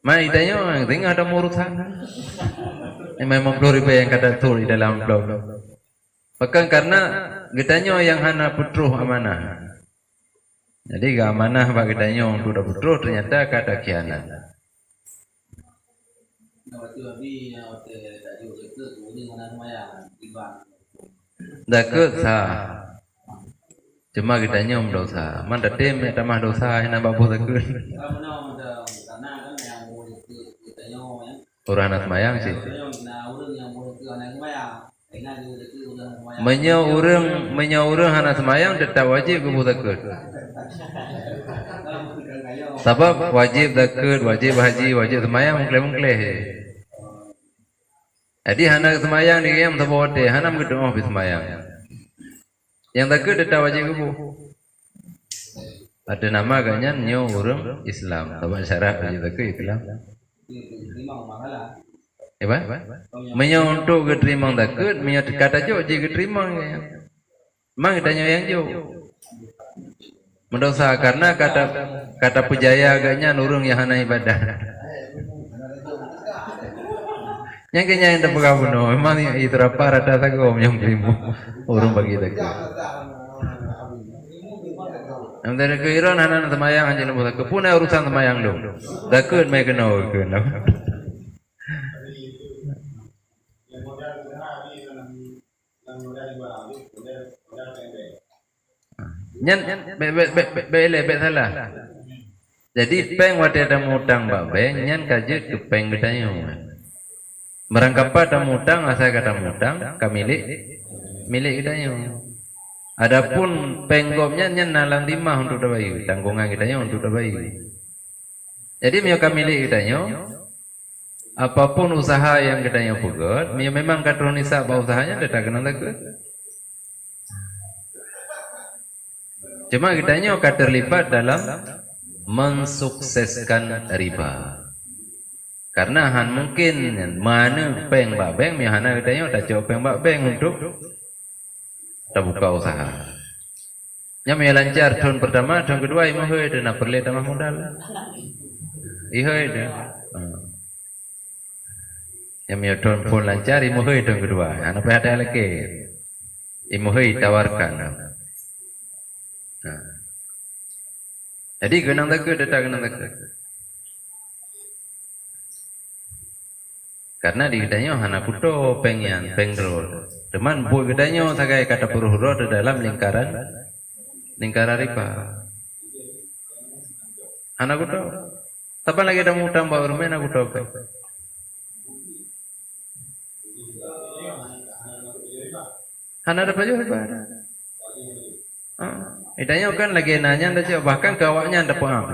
Mana ditanya tengah ada urusan. Memang 50 ribu yang kata tu di dalam blog. Bahkan karena ditanya yang hana putruh amanah. Jadi amanah bagi ditanya untuk dah putruh ternyata kata khianat. Takut sah. Cuma kitanya dosa. Mana tem tambah dosa yang nambah takut. Orang anak mayang sih. Menyaurang anak semayang tetap wajib kubu takut. Sebab wajib takut, wajib haji, wajib semayang mungkleh. Jadi hana semayang di yang sabote, hana mengedong habis semayang. Yang tak ada wajib kubu. Ada nama agaknya nyo urang Islam. Sebab syarat wajib tak Islam. Apa? Menyo untuk keterima tak menyo kata jo je keterima. Mang tanya yang jo. Mendosa karena kata pujaya agaknya nurung yang hana ibadah. Yang kenya yang tak pegabuno, memang itu apa rata tak kau yang berimu urung bagi tak. Antara keiran hana semayang anjing lembu tak puna urusan semayang lu. Takut mai kena kena. Nyan be salah. Jadi peng wate ada mutang babe nyan kajut ke peng gedanyo. Merangkap ada mutang asal kata mutang kamilik milik gedanyo. Adapun penggomnya nyan nalang timah untuk dabayu, tanggungan gedanyo untuk dabayu. Jadi mio kamilik gedanyo apapun usaha yang gedanyo pegot, mio memang katronisa ba usahanya dah kena takut. Cuma gedanyo terlibat dalam mensukseskan riba. Karena han mungkin mana peng babeng mio hana gedanyo dah coba peng babeng untuk buka usaha. Nya mio lancar tahun pertama, tahun kedua imo heu dan perlu tambah modal. Iheu dah. Nya mio tahun pun lancar imo heu tahun kedua. Ana pe ada lagi. Imo heu tawarkan. Jadi genang tak datang genang tak. Karena di gedanyo hana kuto pengian pengrol. Teman bu gedanyo sagai kata peruhuro di dalam lingkaran riba. Hana kuto. Tapi lagi ada mutang bawa rumah hana kuto. Hana ada baju riba. Gedanyo kan lagi nanya anda bahkan kawaknya anda paham.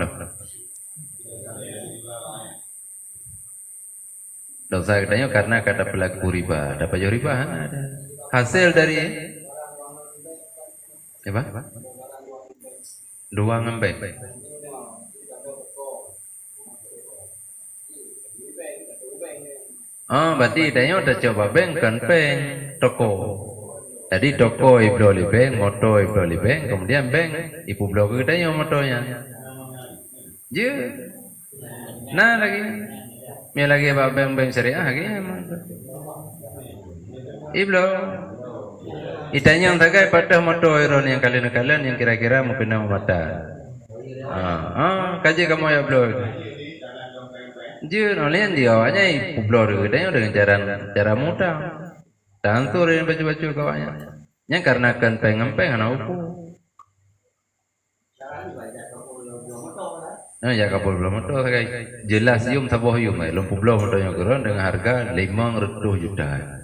Dosa katanya karena kata pelaku riba, dapat jo riba ada. Hasil dari apa? Dua ngembek. Berarti katanya udah coba bank kan bank toko. Jadi toko ibu beli bank, moto ibu beli bank, kemudian bank ibu blok katanya motonya. Je. Nah lagi. Mia lagi bank syariah lagi emang. Iblo. Itanya yang tagai pada moto iron yang kalian yang kira-kira mungkin nama mata. Kaji kamu ya blo. Jun olian dia awalnya ibu blo dengan cara mudah. Tantur yang baju-baju kawannya. Yang karena kan peng anak upu. Ya kapal belum motor guys. Jelas yum saboh yum lumpuh belum motornya geron dengan harga 500 juta.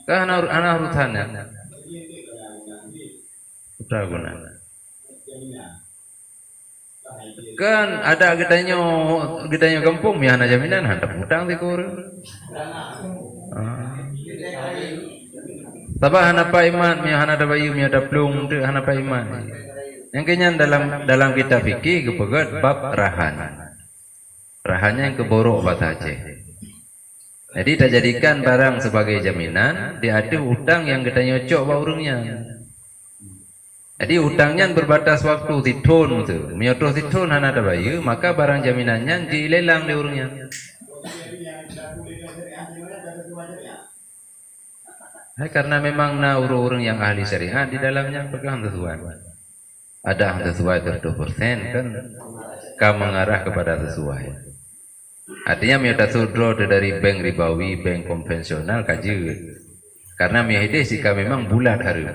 Kan anak urusannya. Udah guna. Kan ada gedanyo kampung mi hana jaminan handap hutang di kur. Tapi hana pa iman mi hana ada bayu mi ada plung tu hana pa iman. Yang kenya dalam kitab fikih kepegat bab rahan. Rahannya yang keborok bahasa Aceh. Jadi tak jadikan barang sebagai jaminan, diadu hutang yang kita nyocok baurungnya. Jadi hutangnya berbatas waktu titun tu. Menyotoh titun hana ada bayu, maka barang jaminannya dilelang di urungnya. Karena memang urung-urung yang ahli syariat di dalamnya pegang sesuai. Ada yang sesuai 100% kan mengarah kepada sesuai. Artinya miota sudro dari bank ribawi, bank konvensional kaji. Karena miode jika memang bulat hari.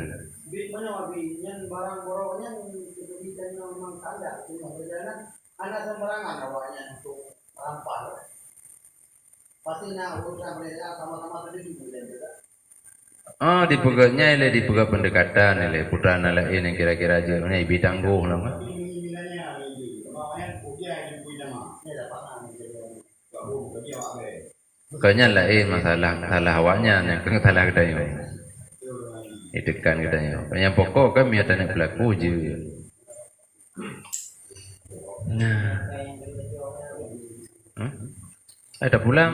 Dipegatnya ile dipegat pendekatan ile putra anak lain yang kira-kira aja ini ibi tangguh lah. Kayaknya lain masalah awaknya yang kena salah katanya. Itekan katanya. Yang pokok kan miatan yang pelaku je. Nah. Ada pulang.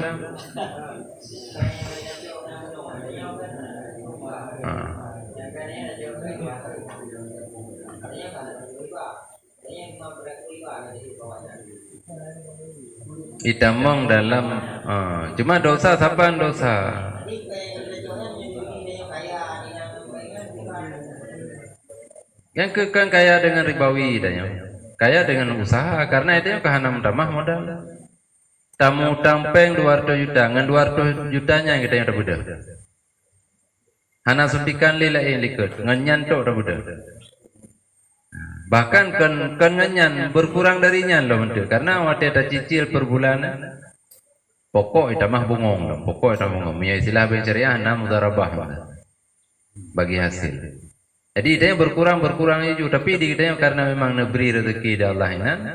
Idamong dalam cuma dosa siapa dosa? Yang kekan kaya dengan ribawi danya. Kaya dengan usaha karena itu yang kehanam tamah modal. Tamu tampeng 200 juta, ngan 200 jutanya yang kita yang dah budak. Hana suntikan lila yang likut, nganyan tok dah budak. Bahkan kan nganyan berkurang darinya loh mentu karena waktu ada cicil per bulan. Pokok itu mah bungong, pokok itu bungong. Punya istilah bersyariah nama mudarabah bagi hasil. Jadi dia berkurang itu, tapi dia karena memang negeri rezeki dari Allah ini,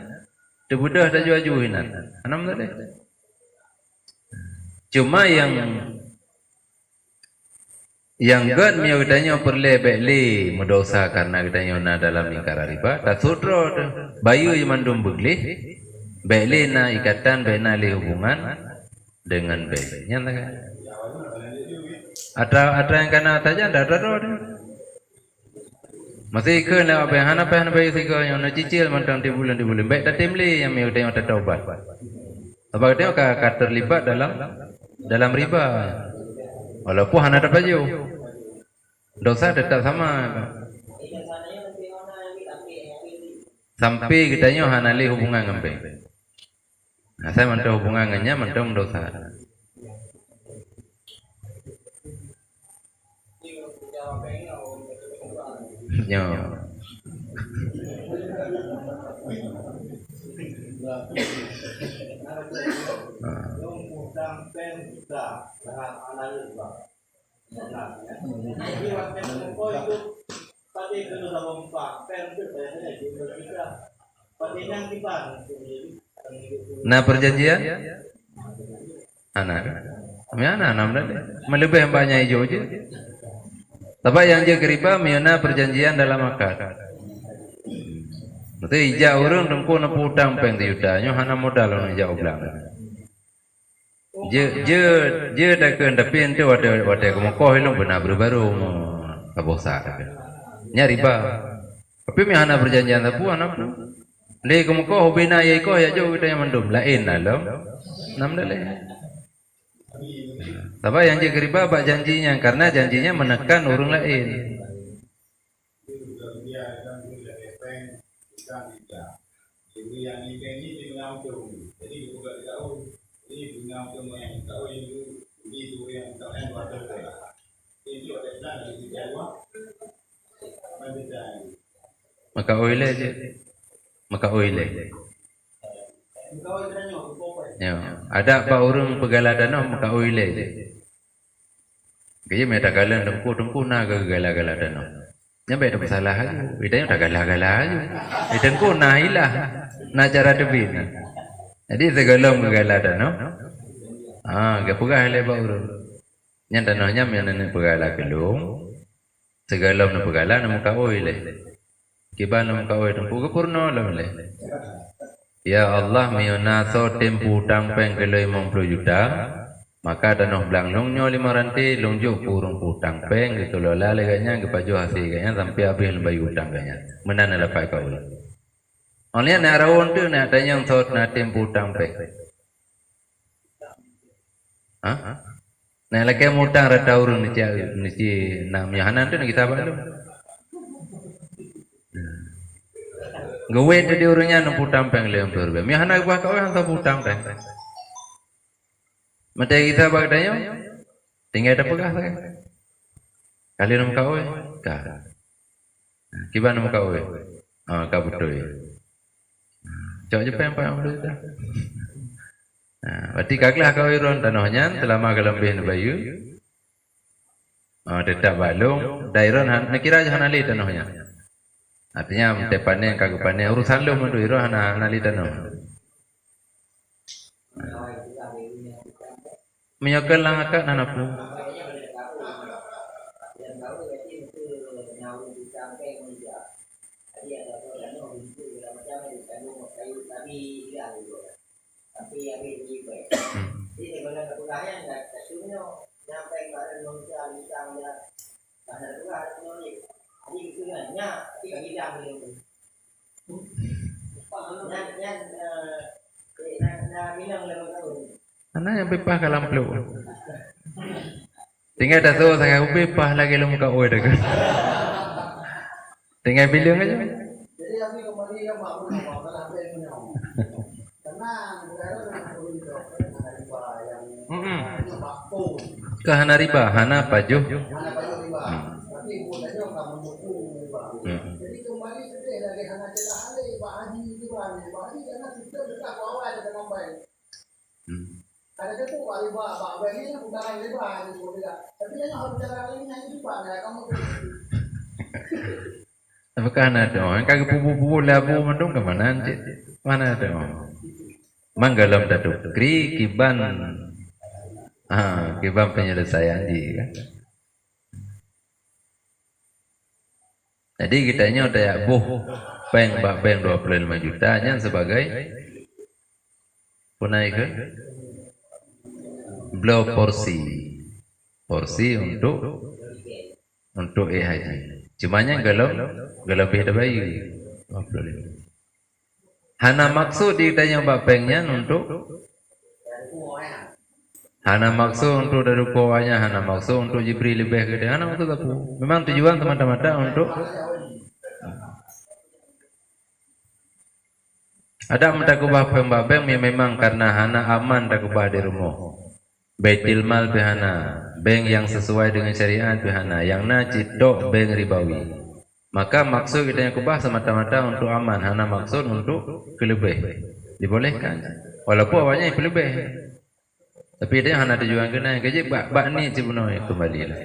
tu budak dah jual ini. Anam tadi. Cuma yang gad miau kitanya perle beli mendosa karena kitanya na dalam lingkaran riba. Tak sutro bayu yang mandum begli, beli na ikatan bena le hubungan dengan beli. Nyata ada yang kena saja, ada. Masih ke nak apa yang bayi sih yang nak cicil macam di bulan baik dah temli yang miau kitanya tak taubat. Sebab dia akan terlibat dalam riba. Walaupun hana dapat baju, dosa tetap sama. Sampai kitanya hana li hubungan ngambil. Nah, saya mentau hubungannya mentau dosa. Yo. Nah perjanjian anak melebih banyak hijau je. Tapi yang dia riba miana perjanjian dalam akad. Betul ijak orang tengku nak putang peng tiudanya hana modal orang ijak ulang. Je dah ke tapi ente wadah kemukoh ilmu benar baru kabosa. Nya riba. Tapi mi hana perjanjian tapu hana pun. Le kemukoh bina ye ko ya jauh kita yang mendum lain alam. Nam dale. Tapi yang dia riba bak janjinya karena janjinya menekan orang lain. Maka oile je. Ya, ada apa orang pegaladana maka oile je. Kaya meta galan tengku na gala-galadana. Nyampe ada masalah aja. Bidanya tak gala-gala aja. Tengku na ilah na cara debin. Jadi segalam galadana. Gapugah le ba urang. Nyan tanahnya menan pegala kelung. Segalam na pegala na maka oile. Kiban na maka oile tengku purno lam le. Ya Allah miona so tempu tang peng kilo 50 juta. Maka tanah belang longnya 5 rantai longjo kurung putang peng gitu loh lale kayaknya kepajo hasil kayaknya sampai habis lebih utang kayaknya menana lepas kau lah. Oleh nak rawon tu nak tanya yang sot nak tempu utang peng. Nah lagi mutang rata urun ni namanya hanan tu nak kita balu. Gawe tu di urunnya nak putang peng lem tu. Mi hanan gua kau yang sot putang peng. Mata kita bagdanya tinggal ada pegah kan. Kali nama kau ka. Kiban nama kau ka betul. Cok je payang betul dah. Berarti kaglah kau iron tanahnya selama kelembih bayu. Tetap balung dairon nak kira jangan ali tanahnya. Artinya depannya kagupannya urusan lu mendu iron hana ali tanah. Menyokelang akan anapu. Anak yang bepah kalam peluk. Tinggal dah tu saya bepah lagi lu muka oi dah. Tinggal bilang aja. Jadi kami kembali ke Pak Bun, kalau apa yang punya. Tenang, yang bakpo. Ke hana riba, hana pajuh. Hana pajuh riba. Tapi budaya kamu mendukung riba. Jadi kembali sedih lagi hana celah alih Pak Haji itu Pak Haji karena kita dekat bawah ada dengan baik. Ada tu Pak riba, Pak ini bukan riba ini juga. Tapi yang harus cara ini yang riba ya kamu. Apakah ada orang kagak pupu-pupu labu mendung ke mana anjir? Mana ada orang? Manggalam daduk kri kiban. Kiban penyelesaian di kan. Jadi kitanya udah ya peng 25 juta nya sebagai punai ke blow porsi untuk haji. Cumanya lebih ada bayi. Hana maksud ditanya Mbak Pengnya untuk hana maksud untuk dari kuahnya, hana maksud untuk Jibril lebih gede. Hana maksud apa? Memang tujuan teman-teman untuk ada mentakubah Mbak Peng memang karena hana aman takubah di rumah. Baitil mal bihana, bank yang sesuai dengan syariat bihana, yang nacidok bank ribawi. Maka maksud kita yang kubah semata-mata untuk aman, hana maksud untuk kelebih. Dibolehkan. Walaupun awalnya kelebih. Tapi dia hana tujuan kena gaji bak ni sebenarnya kembali lah.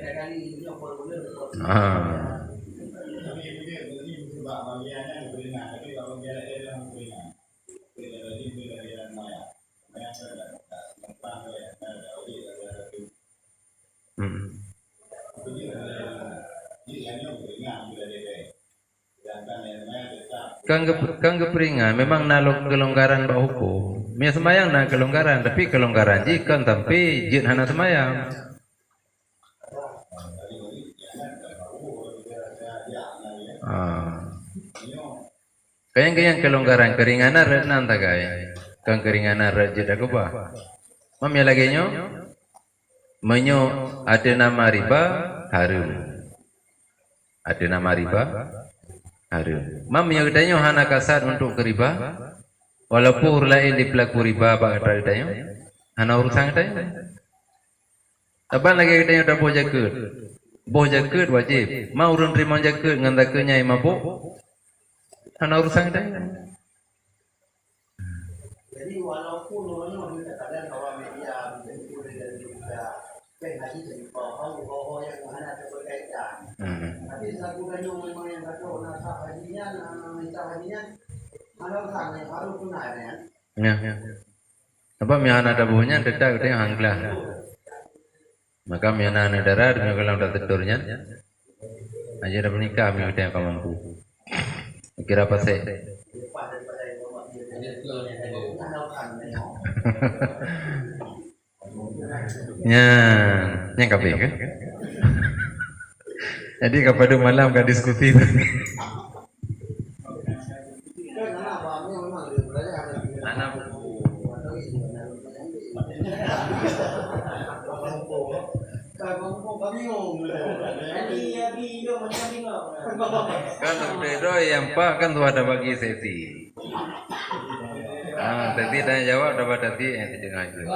Kang keperingan memang nalok kelonggaran bak hukum. Mia sembayang nak kelonggaran tapi kelonggaran jika tapi jin hana sembayang. Kayang kelonggaran keringanan renan tak kaya. Kang keringanan rajid aku bah. Mamnya lagi nyo menyo ada nama riba harum. Ada nama riba harum. Mam yang katanya hana kasar untuk riba, walaupun lain di pelaku riba bak katanya, hana urusan katanya. Apa lagi katanya dah boh jaket wajib. Mau urun terima jaket dengan taknya mabuk, hana urusan katanya. Jadi walaupun orang mengatakan bahwa media itu juga haji jadi bahwa yang mana berkaitan. Tapi lakukan memang yang kata nasa hajinya, minta hajinya, ada orang yang harus tunai kan? Ya. Apa miana dabuhnya dedak dia hanglah. Maka miana darat mi kalau dah tidurnya. Aja dah menikah mi udah yang mampu. Kira apa sih? Yang kape kan? Jadi kepada malam kan diskusi. Anak kan beda yang pak kan tuh ada bagi sesi. Tadi tanya jawab dapat tadi yang tidak itu.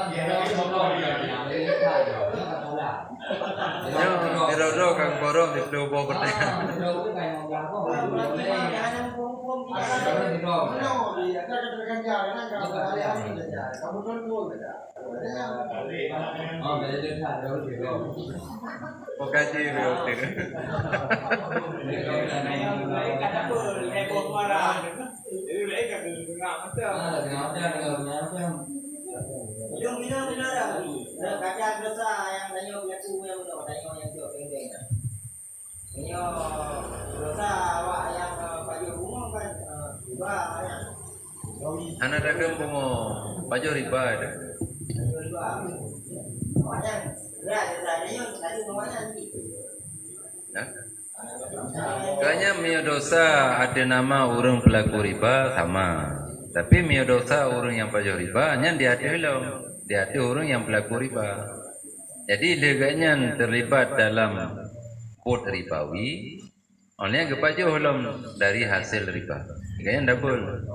Yo, dirodo kang borong di flu bo pertanyaan. Pokaji beotir. Yo, dosa awak yang baju rumah kan riba ya. Anak dagang bungo baju riba ada. Riba. Awaknya berat rasanya tadi semuanya nanti. Ya. Kayaknya mio dosa ada nama orang pelaku riba sama. Tapi mio dosa orang yang baju riba hanya dia ada orang yang pelaku riba. Jadi leganya terlibat dalam kod ribawi, oleh kepajo belum dari hasil riba. Leganya double.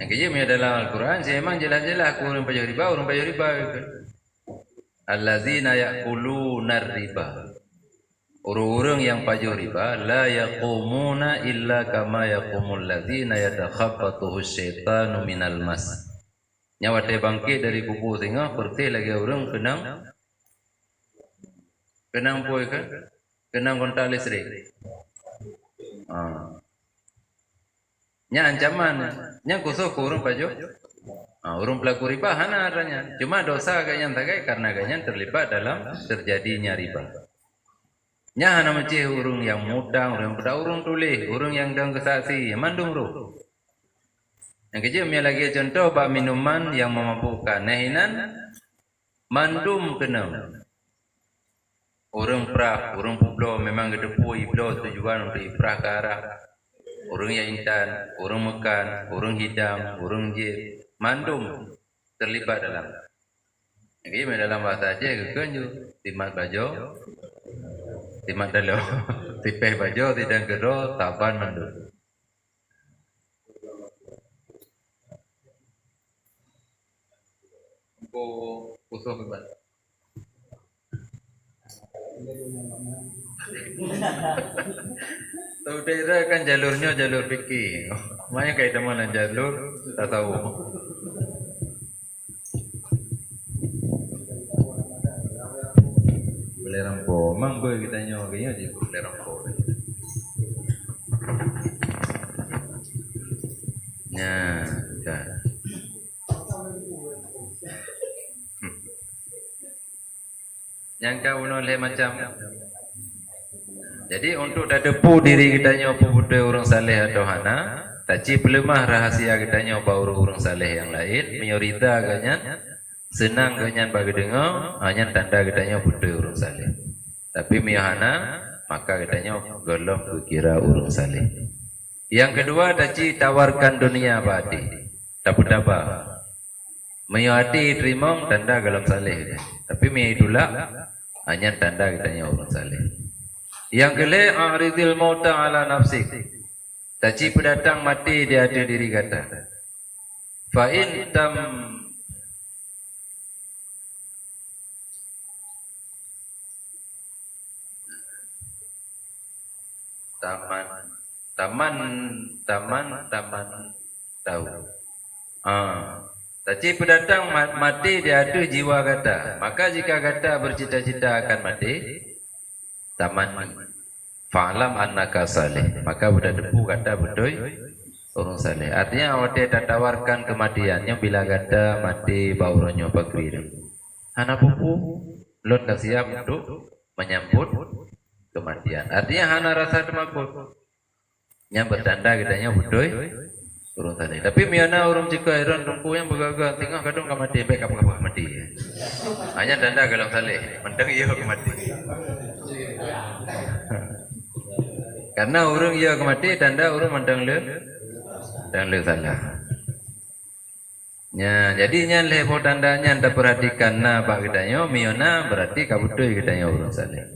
Yang kejadian dalam Al-Quran, saya memang jelas-jelas orang baju riba. Allazina ya'kuluna riba. Orang-orang yang baju riba la yaqumuna illa kama yaqumul ladzina yatakhabbathu asyaitanu minal mas. Nyawa dia bangkit dari kubur tengah, perti lagi orang kenang poi kan? Kenang kontak listrik. Nya ancaman, nya kusuh kurung pajo. Orang pelaku riba hana adanya. Cuma dosa kayaknya tagai karena kayaknya terlibat dalam terjadinya riba. Nya hana mecih urung yang mutang, orang pada urung tulis, urung yang dang kesaksi, mandung roh. Yang kecil lagi contoh bab minuman yang memabukkan. Nahinan mandum kena. Orang perah, orang publo memang kedepu iblo tujuan untuk iprah ke arah. Orang yang intan, orang mekan, orang hidam, orang jib, mandum terlibat dalam. Yang kecil dalam bahasa aja kekenju timat bajo, timat dalo, tipeh bajo tidak kedo taban mandum. Usuh kebat. Tahu daerah kan jalurnya jalur fikih. Makanya kayak teman jalur tak tahu. Boleh rampo, mang boy kita nyoganya di boleh rampo. Nah, dah. Yang kau oleh macam. Jadi untuk dah depu diri kita nyoba budaya orang saleh atau hana, taci pelemah rahasia kita nyoba orang saleh yang lain, mayorita agaknya senang agaknya bagi dengar, hanya tanda kita nyoba budaya orang saleh. Tapi miyahana maka kita nyoba golong kira orang saleh. Yang kedua taci tawarkan dunia badi, dapat. Meyati terima tanda galam saleh. Tapi me itulah hanya tanda kitanya orang saleh. Yang kelima a'ridil mauta ala nafsik. Taci pendatang mati di hati diri kata. Fa in taman tahu. Taci pendatang mati dia ada jiwa kata. Maka jika kata bercita-cita akan mati, taman fa'lam annaka salih. Maka budak depu kata betul orang salih. Artinya awak dia tawarkan kematiannya bila kata mati bauronyo bagrir. Hana pupu lot dah siap untuk menyambut kematian. Artinya hana rasa temakut. Yang bertanda katanya betul urung saleh. Tapi miana urung jika iron tungku yang bergagal tengah kadung mati baik apa mati. Hanya tanda galang saleh, mendeng iya mati. Karena urung iya mati tanda urung mendeng le salah. Ya, jadinya lepo tandanya anda perhatikan na pak kitanya miana berarti kabutui kitanya urung saleh.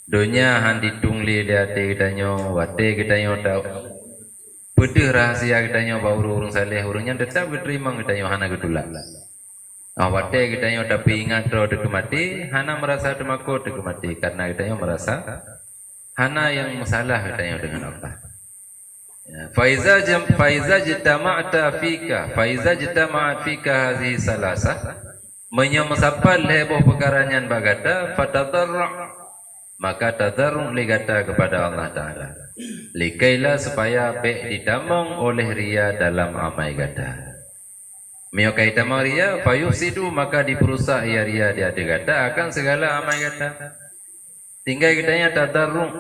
Dunia handi tungli lihat kitanya, wate kitanya tahu. Betul rahasia kitanya bauru urung saleh urungnya tetap diterima kitanya hana gedulak. Awate kitanya tapi ingat roh dek mati, hana merasa demakut dek mati karena kitanya merasa hana yang masalah kitanya dengan Allah. Faiza jitama'ta fika hadhihi salasah menyamsapal heboh perkaranya bagata fatadarra maka tadarrung ligata kepada Allah Ta'ala likailah supaya baik didamang oleh ria dalam amai gata. Mio kaita maria fayufsidu maka diperusak ia ria dia kata akan segala amal kata. Tinggal kitanya tadarrung.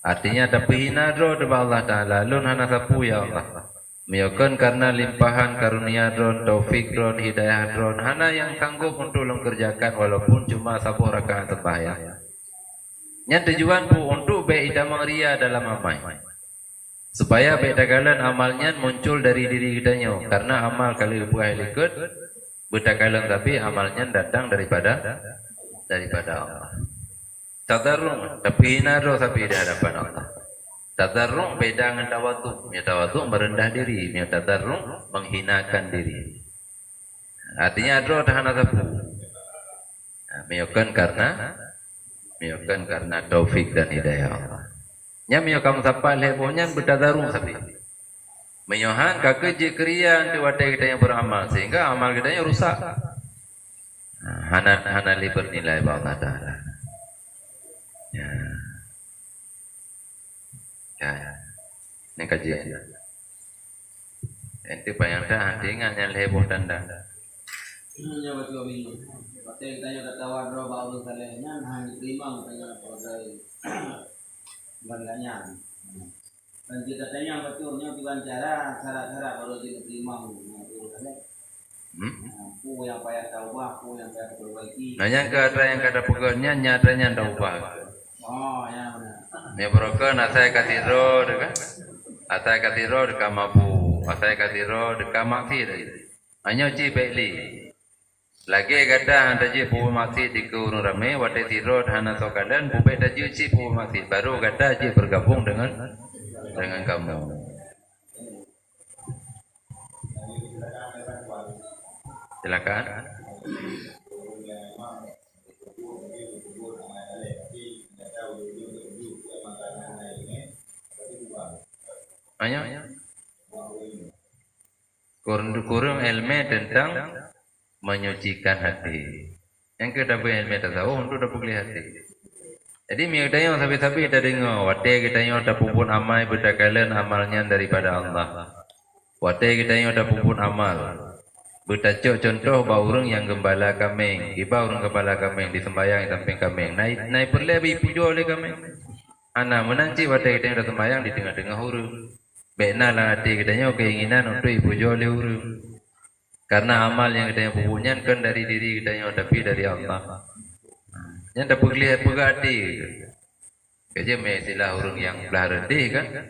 Artinya ada pihina dro depa Allah Taala lun hana sapu ya Allah. Miokan karena limpahan karunia dron, taufik dron, hidayah dron, hana yang sanggup untuk mengerjakan walaupun cuma 10 rakaat sembahyang. Yang tujuan bu untuk beidamang ria dalam amal. Supaya bedagalan amalnya muncul dari diri kitanya. Karena amal kalau buah ikut, bedagalan tapi amalnya datang daripada Allah. Tadarrung, tapi naro tapi di hadapan Allah. Tadarrung beda dengan tawadhu. Tawadhu merendah diri, tadarrung menghinakan diri. Artinya adro tahan sapu. Miokan karena taufik dan hidayah Allah. Nya miokam sapa lebonya bertadarrung sapi. Menyohan kakeje krian di wadah kita yang beramal sehingga amal kita yang rusak. Hana bernilai Allah Taala. Ya. Ini kajian. Ente bayang dah, dengan yang heboh tanda. Ini betul ini. Waktu kita yang kata wadro baru salehnya, hanya terima katanya pada bangganya. Dan kita tanya betulnya bukan cara baru diterima betul saleh. Ku yang payah taubah, ku yang payah perbaiki. Nanya ke ada yang kata pegawainya nyatanya taubah. Oh ya benar. Ya broken asai katiro kan? Asai katiro dekat mabu, asai katiro dekat maksi dah. Hanya ci beli. Lagi kata anda ci pu maksi di kurung rame, wate tiro hana sokalan, pu beda ci pu maksi. Baru kata ci bergabung dengan kamu. Silakan. Hanya kurung ilmu tentang menyucikan hati. Yang kedua ilmu tasawuf untuk dapat hati. Jadi miudanya sapi-sapi dah dengar. Wate kita yang dah pupun amal berdakalan amalnya daripada Allah. Wate kita yang dah pupun amal. Bertajuk contoh baurung yang gembala kambing. Iba urung gembala kambing disembayang samping kambing. Naik perlebih pujo oleh kambing. Anak menanci wate kita yang dah sembayang di tengah-tengah huruf. Benar lah hati kitanya keinginan untuk ipujo oleh huruf. Karena amal yang kita yang pupunyan kan dari diri kita yang tapi dari Allah. Yang dapat lihat pegati. Kerja mestilah orang yang belah rendah kan.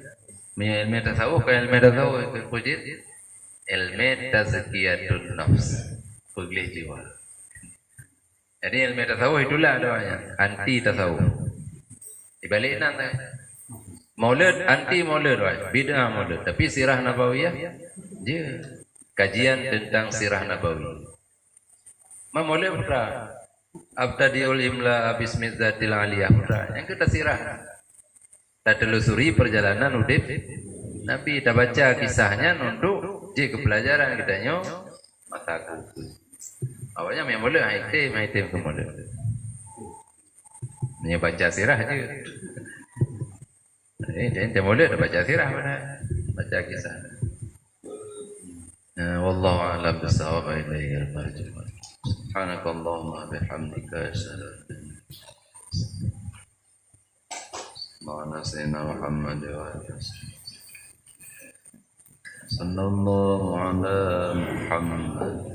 Ilmu tasawuf kan ilmu tasawuf pujit. Ilmu tazkiyatun nafs. Pegli jiwa. Jadi ilmu tasawuf itulah doanya. Anti tasawuf. Dibalik nanti. Maulid anti maulid bid'ah maulid tapi sirah nabawiyah je kajian tentang sirah nabawi. Maulid putra abtadiul imla bismillatil aliyah putra yang kita sirah. Tak telusuri perjalanan udip Nabi dah baca kisahnya untuk je kepelajaran kita nyo mataku. Awalnya maulid haitim ke maulid. Ni baca sirah je. Ente boleh baca sirah mana? Baca kisah. Wallahu a'lam bissawab ilaihi al-marji'. Subhanakallahumma bihamdika asyhadu an la ilaha illa anta Muhammad wa alihi sallallahu ala Muhammad